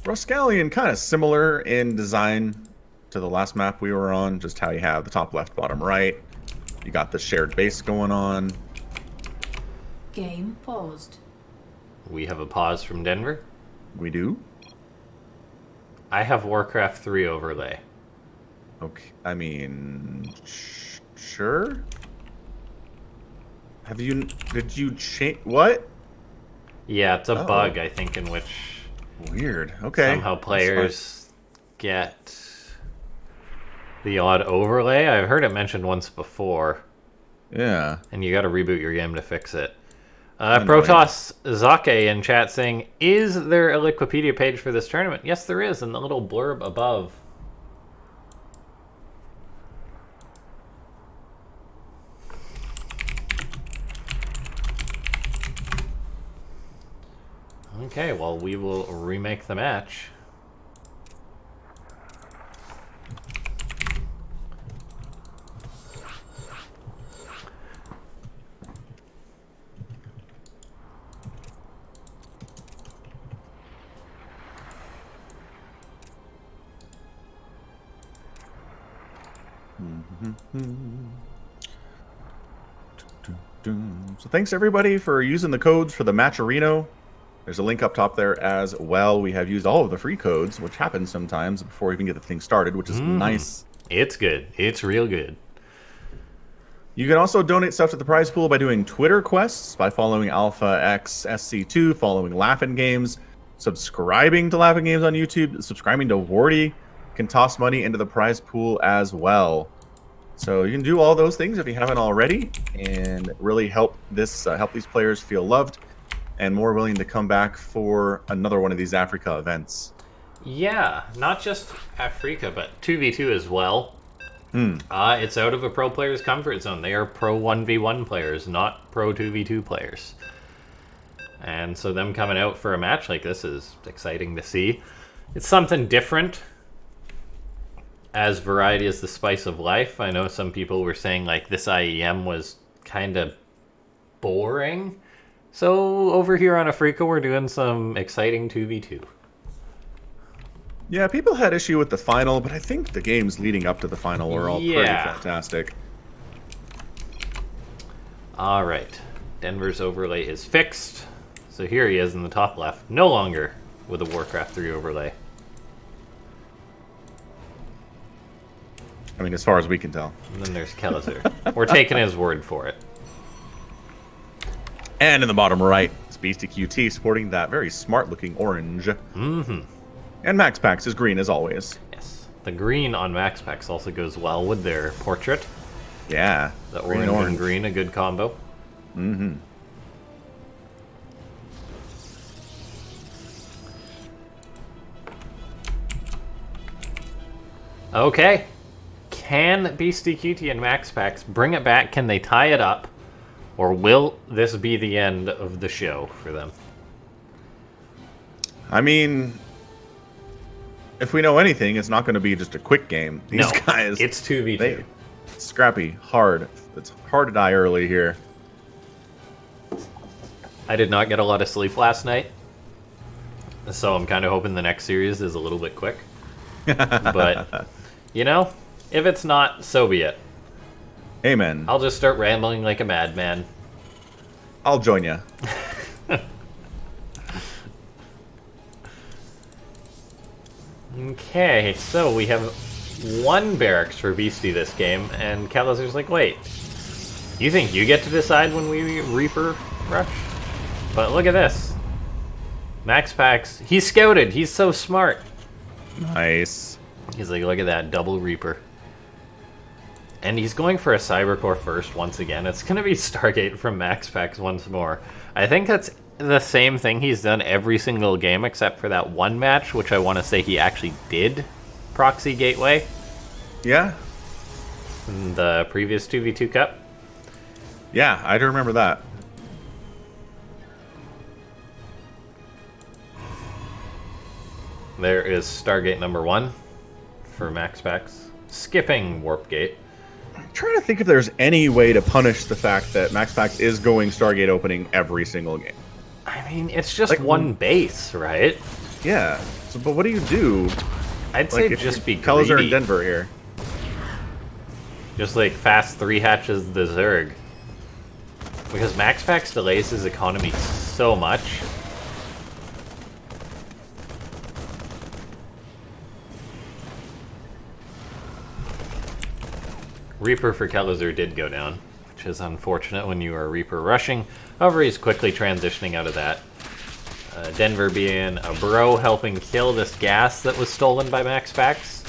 Speaker 1: Roskalion, kind of similar in design to the last map we were on, just how you have the top left, bottom right. You got the shared base going on.
Speaker 3: Game paused.
Speaker 2: We have a pause from Denver.
Speaker 1: We do?
Speaker 2: I have Warcraft 3 overlay.
Speaker 1: Okay, I mean, sure? Did you change, what?
Speaker 2: Yeah, it's a bug, I think, in which...
Speaker 1: Weird, okay.
Speaker 2: Somehow players get the odd overlay. I've heard it mentioned once before.
Speaker 1: Yeah.
Speaker 2: And you gotta reboot your game to fix it. Protoss Zake in chat saying, "Is there a Wikipedia page for this tournament?" Yes, there is, in the little blurb above. Okay, well, we will remake the match.
Speaker 1: So thanks everybody for using the codes for the Matcherino. There's a link up top there as well. We have used all of the free codes, which happens sometimes before we even get the thing started, which is nice.
Speaker 2: It's good. It's real good.
Speaker 1: You can also donate stuff to the prize pool by doing Twitter quests, by following AlphaXSC2, following LaughNgamez, subscribing to LaughNgamez on YouTube, subscribing to Wardy. You can toss money into the prize pool as well. So you can do all those things if you haven't already, and really help this help these players feel loved and more willing to come back for another one of these Afreeca events.
Speaker 2: Yeah, not just Afreeca, but 2v2 as well. It's out of a pro player's comfort zone. They are pro 1v1 players, not pro 2v2 players. And so them coming out for a match like this is exciting to see. It's something different. As variety is the spice of life. I know some people were saying like this IEM was kind of boring. So over here on Afreeca, we're doing some exciting 2v2.
Speaker 1: Yeah, people had issue with the final, but I think the games leading up to the final were all pretty fantastic.
Speaker 2: All right, Denver's overlay is fixed. So here he is in the top left, no longer with a Warcraft 3 overlay.
Speaker 1: I mean, as far as we can tell.
Speaker 2: And then there's Kelazhur. We're taking his word for it.
Speaker 1: And in the bottom right, it's BeastyqT sporting that very smart-looking orange.
Speaker 2: Mm-hmm.
Speaker 1: And MaxPax is green, as always.
Speaker 2: Yes. The green on MaxPax also goes well with their portrait.
Speaker 1: Yeah.
Speaker 2: The orange and green, a good combo.
Speaker 1: Mm-hmm.
Speaker 2: Okay. Can BeastyqT and MaxPax bring it back? Can they tie it up? Or will this be the end of the show for them?
Speaker 1: I mean, if we know anything, it's not going to be just a quick game. These guys...
Speaker 2: it's 2v2.
Speaker 1: Scrappy, hard. It's hard to die early here.
Speaker 2: I did not get a lot of sleep last night. So I'm kind of hoping the next series is a little bit quick. But, you know, if it's not, so be it.
Speaker 1: Amen.
Speaker 2: I'll just start rambling like a madman.
Speaker 1: I'll join you.
Speaker 2: Okay, so we have one barracks for Beastie this game, and Kelazhur's like, wait, you think you get to decide when we Reaper rush? But look at this. MaxPax, he's scouted, he's so smart.
Speaker 1: Nice.
Speaker 2: He's like, look at that, double Reaper. And he's going for a Cybercore first once again. It's going to be Stargate from MaxPax once more. I think that's the same thing he's done every single game except for that one match, which I want to say he actually did proxy gateway.
Speaker 1: Yeah?
Speaker 2: In the previous 2v2 Cup.
Speaker 1: Yeah, I do remember that.
Speaker 2: There is Stargate number 1 for MaxPax. Skipping Warp Gate.
Speaker 1: I'm trying to think if there's any way to punish the fact that MaxPax is going Stargate opening every single game.
Speaker 2: I mean, it's just
Speaker 1: like,
Speaker 2: one base, right?
Speaker 1: Yeah. So, but what do you do?
Speaker 2: I'd say just be
Speaker 1: KelazhurDenver here.
Speaker 2: Just like fast 3 hatches the Zerg. Because MaxPax delays his economy so much. Reaper for Kelazhur did go down, which is unfortunate when you are Reaper rushing. However, he's quickly transitioning out of that. Denver being a bro, helping kill this gas that was stolen by MaxPax.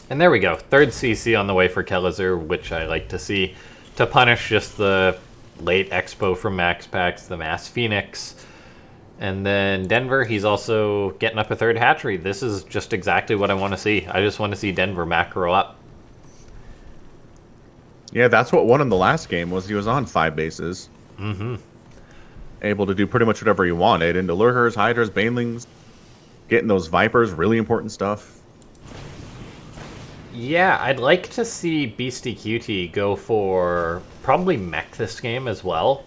Speaker 2: And there we go. Third CC on the way for Kelazhur, which I like to see, to punish just the late Expo from MaxPax, the Mass Phoenix. And then Denver, he's also getting up a third hatchery. This is just exactly what I want to see. I just want to see Denver macro up.
Speaker 1: Yeah, that's what won in the last game, was he was on 5 bases.
Speaker 2: Mm-hmm.
Speaker 1: Able to do pretty much whatever he wanted. Into lurkers, hydras, banelings. Getting those vipers, really important stuff.
Speaker 2: Yeah, I'd like to see BeastyQt go for probably mech this game as well.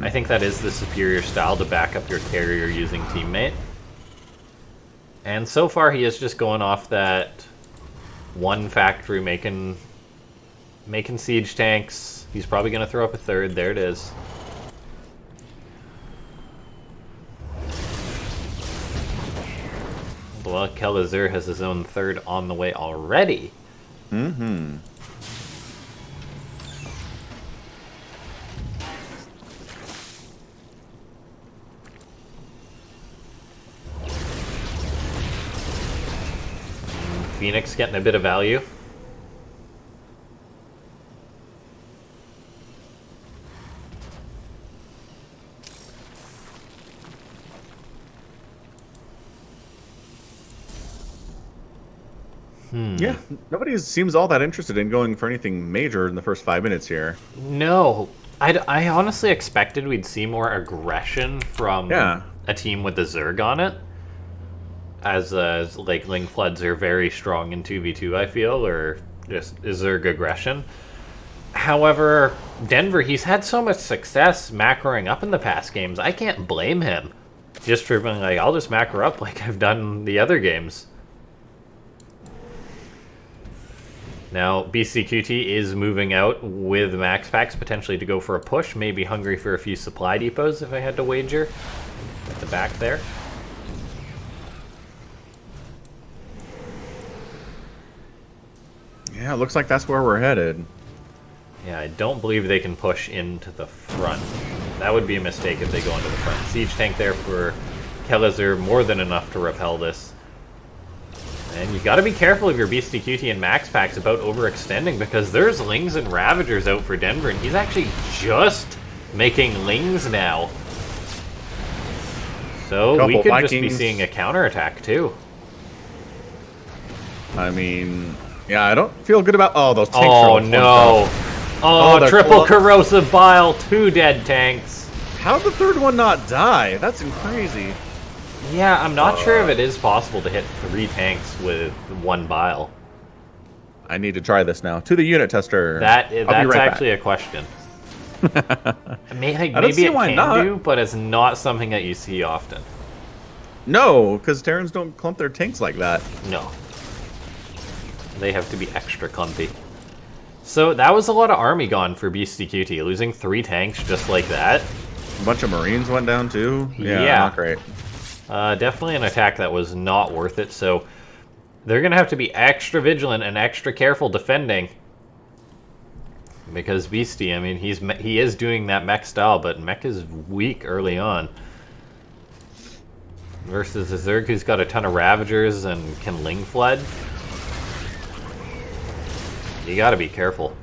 Speaker 2: I think that is the superior style to back up your carrier using teammate. And so far he is just going off that one factory making siege tanks. He's probably going to throw up a third. There it is. Well, Kelazhur has his own third on the way already.
Speaker 1: Mm-hmm.
Speaker 2: Phoenix getting a bit of value.
Speaker 1: Yeah, nobody seems all that interested in going for anything major in the first 5 minutes here.
Speaker 2: No, I honestly expected we'd see more aggression from a team with the Zerg on it. As like Ling Floods are very strong in 2v2, I feel, or just Zerg aggression. However, Denver, he's had so much success macroing up in the past games, I can't blame him. Just for being like, I'll just macro up like I've done the other games. Now, BeastyQt is moving out with MaxPax, potentially to go for a push. Maybe hungry for a few supply depots, if I had to wager. At the back there.
Speaker 1: Yeah, it looks like that's where we're headed.
Speaker 2: Yeah, I don't believe they can push into the front. That would be a mistake if they go into the front. Siege tank there for Kelazhur, more than enough to repel this. And you gotta be careful of your BeastyQt and MaxPax about overextending, because there's Lings and Ravagers out for Denver, and he's actually just making Lings now. So we could just be seeing a counterattack too.
Speaker 1: I mean, yeah, I don't feel good about... Oh, those tanks
Speaker 2: Oh, no. Oh, triple corrosive bile, 2 dead tanks.
Speaker 1: How'd the third one not die? That's crazy.
Speaker 2: Yeah, I'm not sure if it is possible to hit 3 tanks with 1 bile.
Speaker 1: I need to try this now. To the unit tester.
Speaker 2: That's
Speaker 1: right
Speaker 2: actually a question. Maybe
Speaker 1: see
Speaker 2: it
Speaker 1: why
Speaker 2: can
Speaker 1: not.
Speaker 2: do, but it's not something that you see often.
Speaker 1: No, because Terrans don't clump their tanks like that.
Speaker 2: No. They have to be extra clumpy. So that was a lot of army gone for BeastyQt, losing 3 tanks just like that.
Speaker 1: A bunch of Marines went down too.
Speaker 2: Yeah.
Speaker 1: Not great.
Speaker 2: Definitely an attack that was not worth it, so they're going to have to be extra vigilant and extra careful defending. Because Beastie, I mean, he is doing that mech style, but mech is weak early on. Versus a Zerg who's got a ton of Ravagers and can Ling Flood. You gotta be careful.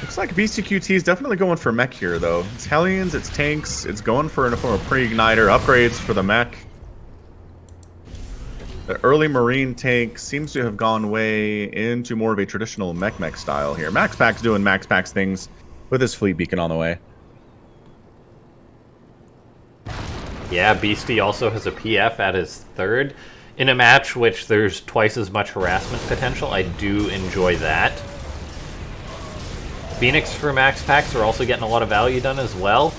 Speaker 1: Looks like BeastyQT is definitely going for mech here, though. It's Hellions, it's tanks, it's going for a form of pre-igniter, upgrades for the mech. The early Marine tank seems to have gone way into more of a traditional mech style here. MaxPax doing MaxPax things with his fleet beacon on the way.
Speaker 2: Yeah, Beastie also has a PF at his 3rd. In a match which there's twice as much harassment potential, I do enjoy that. Phoenix for MaxPax are also getting a lot of value done as well.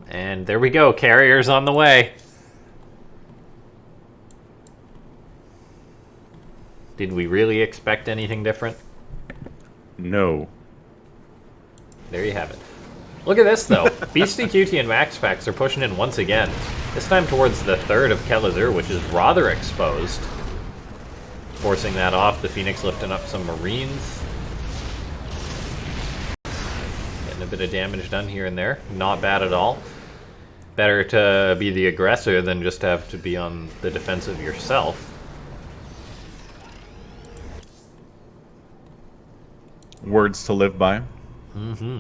Speaker 2: And there we go, carriers on the way. Did we really expect anything different?
Speaker 1: No.
Speaker 2: There you have it. Look at this, though. BeastyQt and MaxPax are pushing in once again. This time towards the 3rd of Kelazhur, which is rather exposed. Forcing that off, the Phoenix lifting up some Marines. Getting a bit of damage done here and there. Not bad at all. Better to be the aggressor than just have to be on the defensive yourself.
Speaker 1: Words to live by.
Speaker 2: Mm-hmm.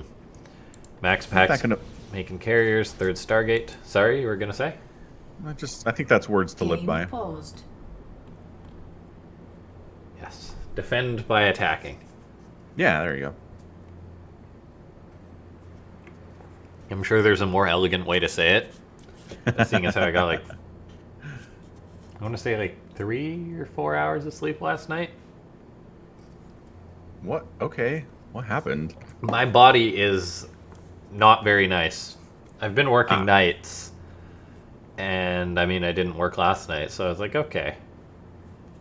Speaker 2: MaxPax making carriers, third Stargate. Sorry, you were gonna say?
Speaker 1: I think that's words to live
Speaker 3: Game
Speaker 1: by.
Speaker 3: paused.
Speaker 2: Yes. Defend by attacking.
Speaker 1: Yeah, there you go.
Speaker 2: I'm sure there's a more elegant way to say it. Seeing as how I got like, I want to say like 3 or 4 hours of sleep last night.
Speaker 1: What? Okay. What happened?
Speaker 2: My body is not very nice. I've been working nights, and I mean, I didn't work last night, so I was like, okay.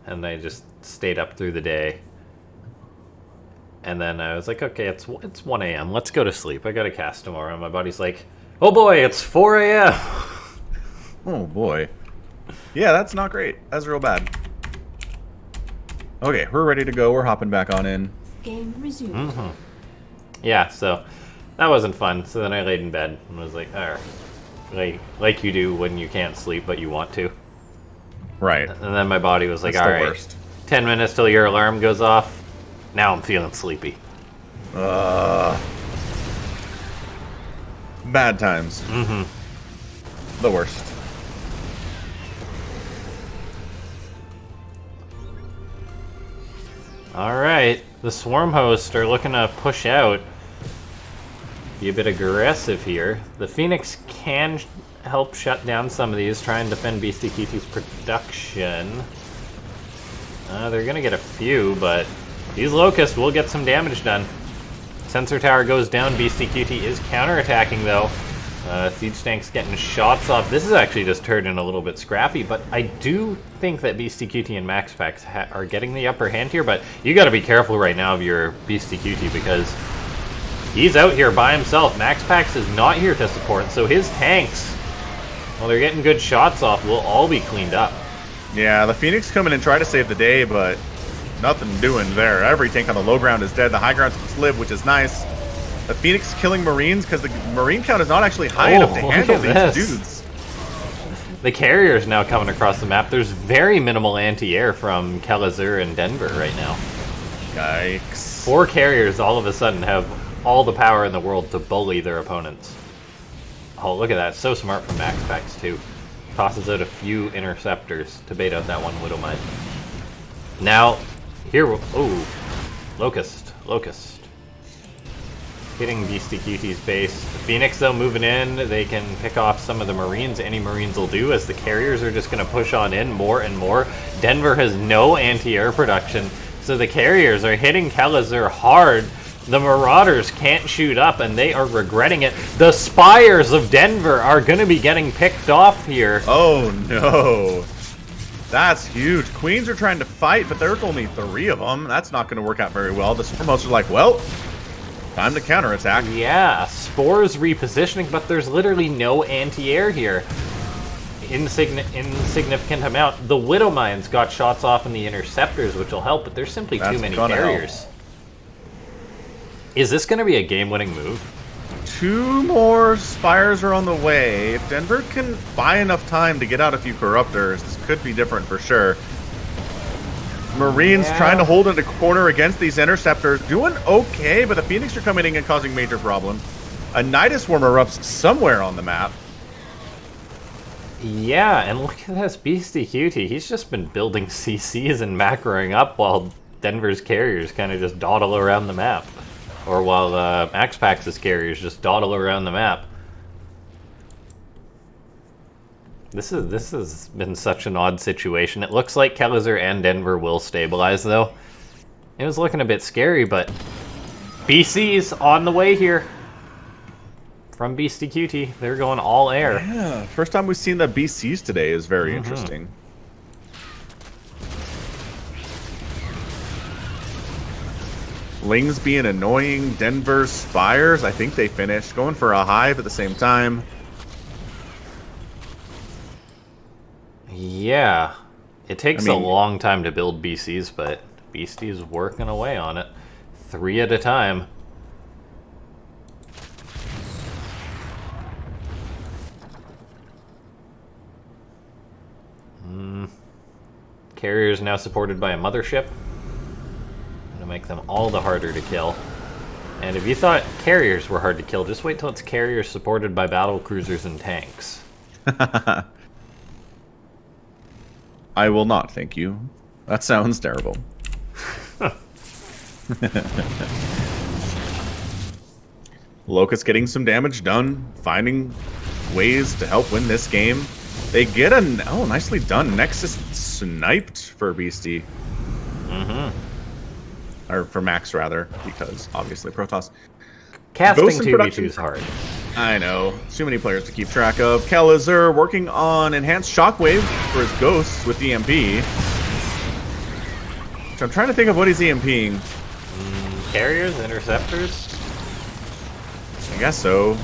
Speaker 2: And I just stayed up through the day. And then I was like, okay, it's 1 a.m. Let's go to sleep. I got to cast tomorrow. And my body's like, oh boy, it's 4 a.m.
Speaker 1: Oh boy. Yeah, that's not great. That's real bad. Okay, we're ready to go. We're hopping back on in.
Speaker 3: Game resumed.
Speaker 2: Mm-hmm. Yeah, so that wasn't fun. So then I laid in bed and was like, all right. Like you do when you can't sleep, but you want to.
Speaker 1: Right.
Speaker 2: And then my body was like,
Speaker 1: That's
Speaker 2: all
Speaker 1: the
Speaker 2: right,
Speaker 1: worst.
Speaker 2: 10 minutes till your alarm goes off. Now I'm feeling sleepy.
Speaker 1: Bad times.
Speaker 2: Mm-hmm.
Speaker 1: The worst.
Speaker 2: All right, the Swarm hosts are looking to push out. Be a bit aggressive here. The Phoenix can help shut down some of these, try and defend Beastyqt's production. They're going to get a few, but these Locusts will get some damage done. Sensor tower goes down. Beastyqt is counterattacking, though. Siege tank's getting shots off. This is actually just turning a little bit scrappy, but I do think that Beastyqt and MaxPax are getting the upper hand here, but you got to be careful right now of your Beastyqt because he's out here by himself. MaxPax is not here to support, so his tanks, while they're getting good shots off, will all be cleaned up.
Speaker 1: Yeah, the Phoenix come in and try to save the day, but nothing doing there. Every tank on the low ground is dead. The high ground just live, which is nice. The Phoenix killing Marines because the Marine count is not actually high enough to handle these dudes.
Speaker 2: The carriers now coming across the map. There's very minimal anti-air from KelazhurDenver right now.
Speaker 1: Yikes.
Speaker 2: 4 carriers all of a sudden have all the power in the world to bully their opponents. Oh, look at that. So smart from MaxPax, too. Tosses out a few interceptors to bait out that one Widow Mine. Now, here... Oh, Locust. Hitting Beastyqt's base. The Phoenix, though, moving in. They can pick off some of the Marines. Any Marines will do, as the carriers are just going to push on in more and more. Denver has no anti-air production, so the carriers are hitting Kelazhur hard. The Marauders can't shoot up, and they are regretting it. The Spires of Denver are going to be getting picked off here.
Speaker 1: Oh, no. That's huge. Queens are trying to fight, but there's only 3 of them. That's not going to work out very well. The Swarm hosts are like, well, time to counterattack.
Speaker 2: Yeah, Spores repositioning, but there's literally no anti-air here. Insignificant amount. The Widow Mines got shots off in the Interceptors, which will help, but there's simply too many carriers.
Speaker 1: Help.
Speaker 2: Is this going to be a game-winning move?
Speaker 1: 2 more Spires are on the way. If Denver can buy enough time to get out a few Corruptors, this could be different for sure. Marines trying to hold in the corner against these Interceptors. Doing okay, but the Phoenix are coming in and causing major problems. A Nidus Swarm erupts somewhere on the map.
Speaker 2: Yeah, and look at this Beastyqt. He's just been building CCs and macroing up while Denver's carriers kind of just dawdle around the map. Or while MaxPax's carriers just dawdle around the map. This has been such an odd situation. It looks like Kelazhur and Denver will stabilize, though. It was looking a bit scary, but BC's on the way here. From Beastyqt, they're going all air.
Speaker 1: Yeah, first time we've seen the BCs today is very interesting. Lings being annoying. Denver Spires, I think they finished. Going for a hive at the same time.
Speaker 2: Yeah. It takes a long time to build BCs, but Beastie's working away on it. 3 at a time. Carrier is now supported by a mothership. Gonna make them all the harder to kill. And if you thought carriers were hard to kill, just wait till it's carriers supported by battle cruisers and tanks.
Speaker 1: I will not, thank you. That sounds terrible. Locust getting some damage done, finding ways to help win this game. They get a... Oh, nicely done. Nexus sniped for Beastie. Or for Max, rather, because obviously Protoss.
Speaker 2: Casting
Speaker 1: Ghost in
Speaker 2: 2v2
Speaker 1: production.
Speaker 2: is hard.
Speaker 1: I know. Too many players to keep track of. Kelazhur working on Enhanced Shockwave for his Ghosts with EMP. Which I'm trying to think of what he's EMPing.
Speaker 2: Carriers, interceptors.
Speaker 1: I guess so.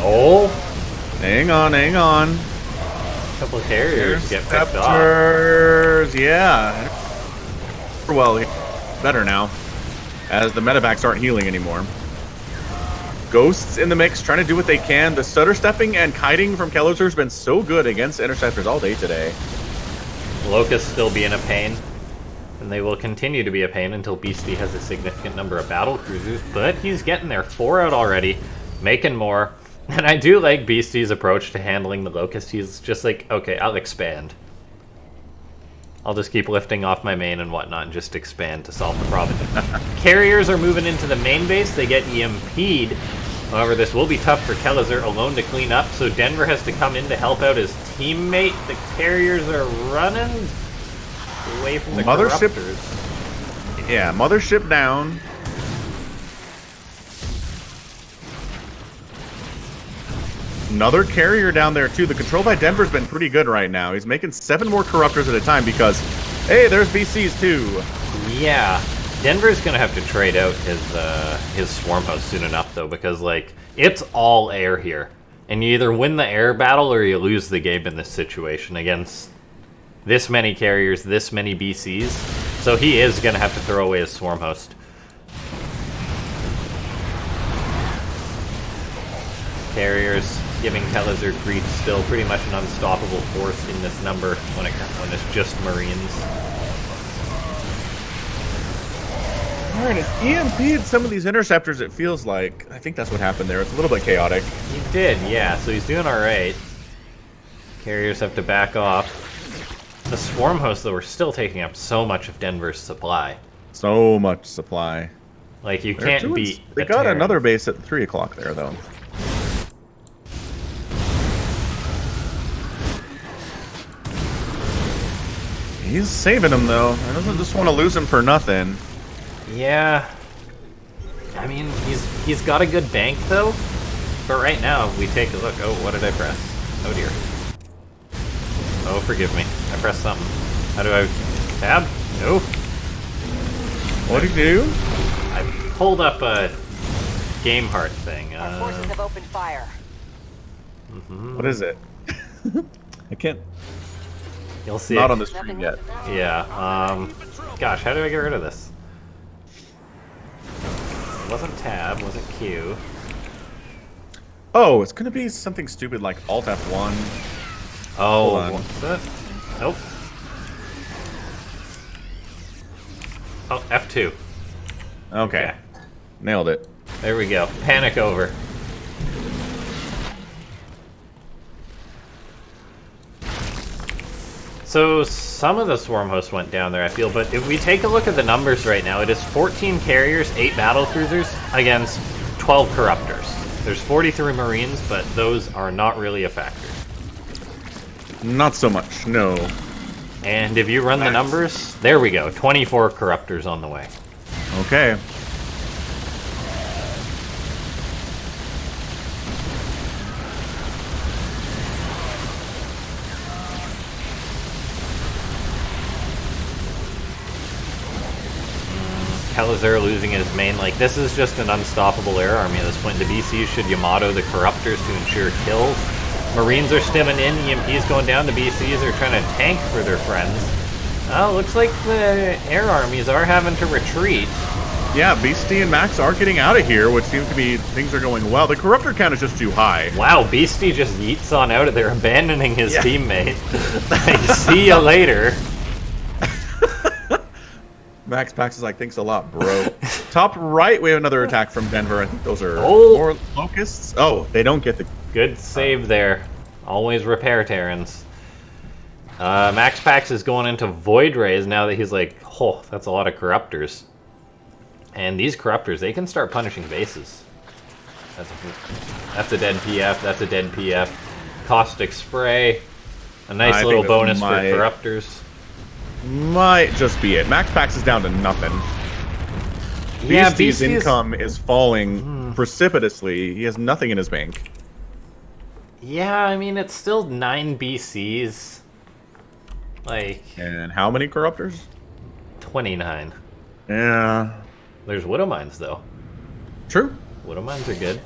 Speaker 2: Oh,
Speaker 1: Hang on, hang on.
Speaker 2: a couple of carriers get picked off.
Speaker 1: Interceptors, yeah. Well, better now, as the medevacs aren't healing anymore. Ghosts in the mix, trying to do what they can. The stutter stepping and kiting from Kelazhur has been so good against interceptors all day today.
Speaker 2: Locust still being a pain, and they will continue to be a pain until Beastie has a significant number of battle cruisers, but he's getting there. 4 out already, making more. And I do like Beastie's approach to handling the Locust. He's just like, okay, I'll expand. I'll just keep lifting off my main and whatnot and just expand to solve the problem. Carriers are moving into the main base. They get EMP'd. However, this will be tough for Kelazhur alone to clean up, so Denver has to come in to help out his teammate. The carriers are running away from the
Speaker 1: Mothership.
Speaker 2: corruptors.
Speaker 1: Yeah, mothership down. Another carrier down there too. The control by Denver's been pretty good right now. He's making 7 more corruptors at a time because, hey, there's BCs too.
Speaker 2: Yeah, Denver's gonna have to trade out his swarm house soon enough though, because like it's all air here, and you either win the air battle or you lose the game in this situation against this many carriers, this many BCs. So he is gonna have to throw away his swarm host. Carriers giving Kelazhur grief, still pretty much an unstoppable force in this number when it's just Marines.
Speaker 1: Alright, it's EMP'd some of these interceptors, it feels like. I think that's what happened there. It's a little bit chaotic.
Speaker 2: He did, yeah, so he's doing alright. Carriers have to back off. The swarm hosts, though, are still taking up so much of Denver's supply.
Speaker 1: So much supply.
Speaker 2: Like, you
Speaker 1: They're
Speaker 2: can't
Speaker 1: doing-
Speaker 2: beat
Speaker 1: They
Speaker 2: the
Speaker 1: got
Speaker 2: Terran.
Speaker 1: another base at 3 o'clock there, though. He's saving him, though. I doesn't just want to lose him for nothing.
Speaker 2: Yeah. I mean, he's got a good bank, though. But right now, we take a look. Oh, what did I press? Oh, dear. Oh, forgive me. I pressed something. How do I... Tab? No.
Speaker 1: What'd he do?
Speaker 2: I pulled up a game heart thing.
Speaker 4: Our forces have opened fire.
Speaker 1: What is it? I can't.
Speaker 2: You'll see.
Speaker 1: Not
Speaker 2: it.
Speaker 1: on the stream yet.
Speaker 2: Yeah, gosh, how do I get rid of this? It wasn't tab, wasn't Q.
Speaker 1: Oh, it's gonna be something stupid like Alt F1.
Speaker 2: Oh,
Speaker 1: Hold on.
Speaker 2: what's that? Nope. Oh, F2.
Speaker 1: Okay. Nailed it.
Speaker 2: There we go. Panic over. So some of the swarm hosts went down there, I feel, but if we take a look at the numbers right now, it is 14 carriers, 8 battle cruisers against 12 corruptors. There's 43 Marines, but those are not really a factor.
Speaker 1: Not so much, no.
Speaker 2: And if you run the numbers, there we go, 24 corruptors on the way.
Speaker 1: Okay.
Speaker 2: Kelazhur losing his main, like, this is just an unstoppable air army at this point. The BCs should Yamato the Corruptors to ensure kills. Marines are stimming in, EMP's going down, the BCs are trying to tank for their friends. Looks like the air armies are having to retreat.
Speaker 1: Yeah, Beastie and Max are getting out of here, which seems to be things are going well. The Corruptor count is just too high.
Speaker 2: Wow, Beastie just yeets on out of there, abandoning his
Speaker 1: Yeah.
Speaker 2: teammate. Like, see ya later.
Speaker 1: Max Pax is like, thanks a lot, bro. Top right, we have another attack from Denver. I think those are
Speaker 2: Oh.
Speaker 1: more locusts. Oh, they don't get the...
Speaker 2: Good save there. Always repair Terrans. Max Pax is going into Void Rays now that he's like, oh, that's a lot of Corruptors. And these Corruptors, they can start punishing bases. That's a dead PF, that's a dead PF. Caustic Spray. A nice little bonus for Corruptors.
Speaker 1: Might just be it. Max Pax is down to nothing.
Speaker 2: Yeah,
Speaker 1: Beastie's income is falling precipitously. He has nothing in his bank.
Speaker 2: Yeah, I mean, it's still 9 BCs. Like...
Speaker 1: And how many Corruptors?
Speaker 2: 29.
Speaker 1: Yeah.
Speaker 2: There's Widow Mines, though.
Speaker 1: True.
Speaker 2: Widow Mines are good.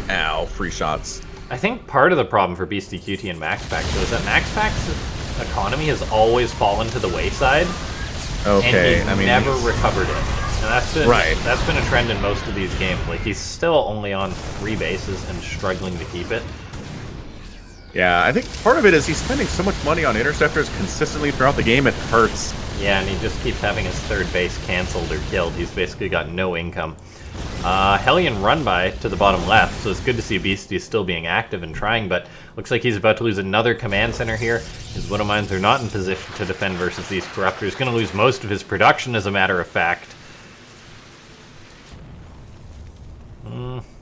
Speaker 1: Ow, free shots.
Speaker 2: I think part of the problem for BeastyQt and MaxPax is that MaxPax's economy has always fallen to the wayside.
Speaker 1: Okay,
Speaker 2: and he's never recovered it. And that's been a trend in most of these games. Like, he's still only on 3 bases and struggling to keep it.
Speaker 1: Yeah, I think part of it is he's spending so much money on interceptors consistently throughout the game, it hurts.
Speaker 2: Yeah, and he just keeps having his 3rd base canceled or killed. He's basically got no income. Hellion run by to the bottom left, so it's good to see Beastie still being active and trying, but looks like he's about to lose another command center here. His Widow Mines are not in position to defend versus these Corruptors. Going to lose most of his production, as a matter of fact.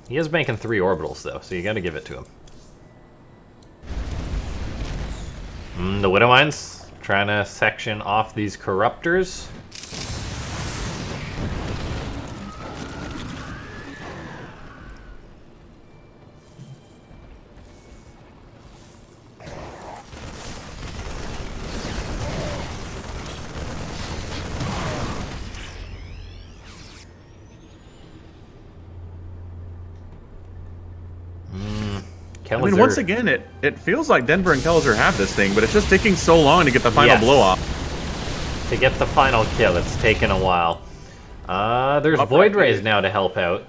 Speaker 2: He is making 3 orbitals, though, so you got to give it to him. The Widow Mines trying to section off these Corruptors.
Speaker 1: I mean, once again, it feels like Denver and Kelazhur have this thing, but it's just taking so long to get the final blow-off.
Speaker 2: To get the final kill, it's taken a while. There's Void Rays now to help out.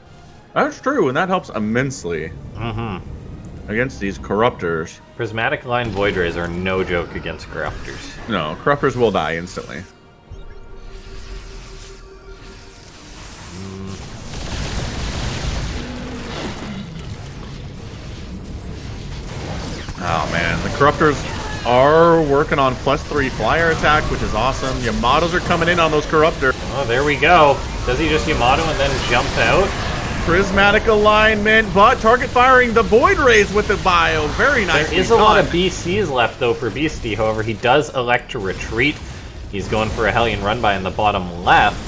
Speaker 1: That's true, and that helps immensely. Against these Corruptors.
Speaker 2: Prismatic Line Void Rays are no joke against Corruptors.
Speaker 1: No, Corruptors will die instantly. Oh man, the Corruptors are working on +3 flyer attack, which is awesome. Yamatos are coming in on those Corruptors.
Speaker 2: Oh, there we go. Does he just Yamato and then jump out?
Speaker 1: Prismatic alignment, but target firing the Void Rays with the bio. Very nice.
Speaker 2: There is a lot of BCs left, though, for Beastie. However, he does elect to retreat. He's going for a Hellion run-by in the bottom left.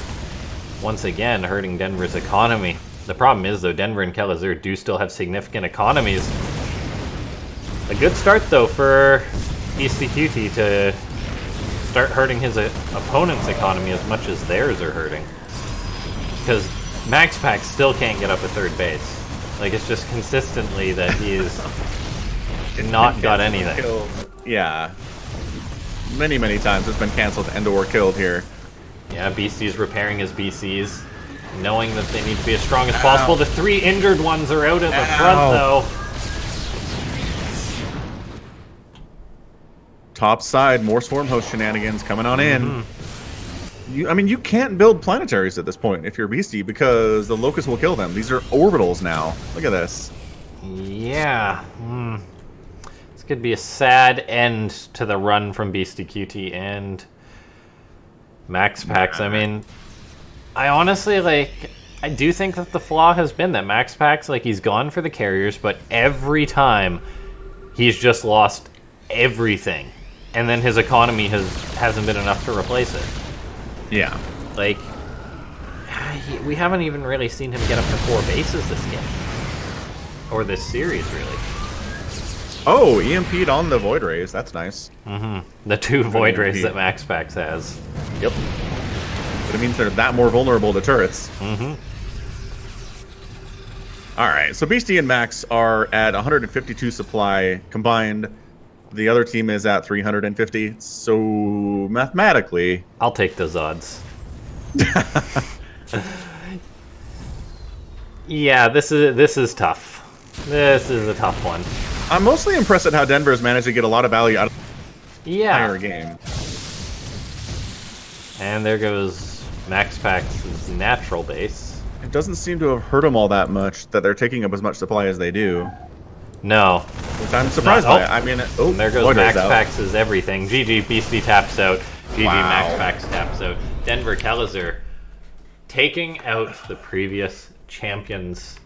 Speaker 2: Once again, hurting Denver's economy. The problem is, though, Denver and Kelazhur do still have significant economies. A good start, though, for BeastyQt to start hurting his opponent's economy as much as theirs are hurting. Because MaxPax still can't get up a 3rd base. Like, it's just consistently that he's not got anything.
Speaker 1: Killed. Yeah. Many, many times it's been canceled and/or killed here.
Speaker 2: Yeah, Beastie's repairing his BCs, knowing that they need to be as strong as possible. The 3 injured ones are out at the front, though.
Speaker 1: Top side, more Swarm Host shenanigans coming on in. I mean, you can't build planetaries at this point if you're Beastie because the Locust will kill them. These are orbitals now. Look at this.
Speaker 2: Yeah. This could be a sad end to the run from BeastyQt and MaxPax. I mean, I honestly, I do think that the flaw has been that MaxPax, he's gone for the carriers, but every time he's just lost everything. And then his economy hasn't been enough to replace it.
Speaker 1: Yeah.
Speaker 2: We haven't even really seen him get up to 4 bases this game. Or this series, really.
Speaker 1: Oh, EMP'd on the Void Rays. That's nice.
Speaker 2: The 2 Void Rays that MaxPax has.
Speaker 1: Yep. But it means they're that more vulnerable to turrets. Alright, so Beastie and Max are at 152 supply combined. The other team is at 350, so mathematically...
Speaker 2: I'll take those odds. Yeah, this is tough. This is a tough one.
Speaker 1: I'm mostly impressed at how Denver has managed to get a lot of value out of the entire game.
Speaker 2: And there goes MaxPax's natural base.
Speaker 1: It doesn't seem to have hurt them all that much that they're taking up as much supply as they do.
Speaker 2: No.
Speaker 1: Which I'm surprised by. I mean, oh,
Speaker 2: And there goes
Speaker 1: Loiter's out.
Speaker 2: MaxPax's everything. GG, Beastie taps out. GG,
Speaker 1: Wow.
Speaker 2: MaxPax taps out. Denver Kelazhur taking out the previous champions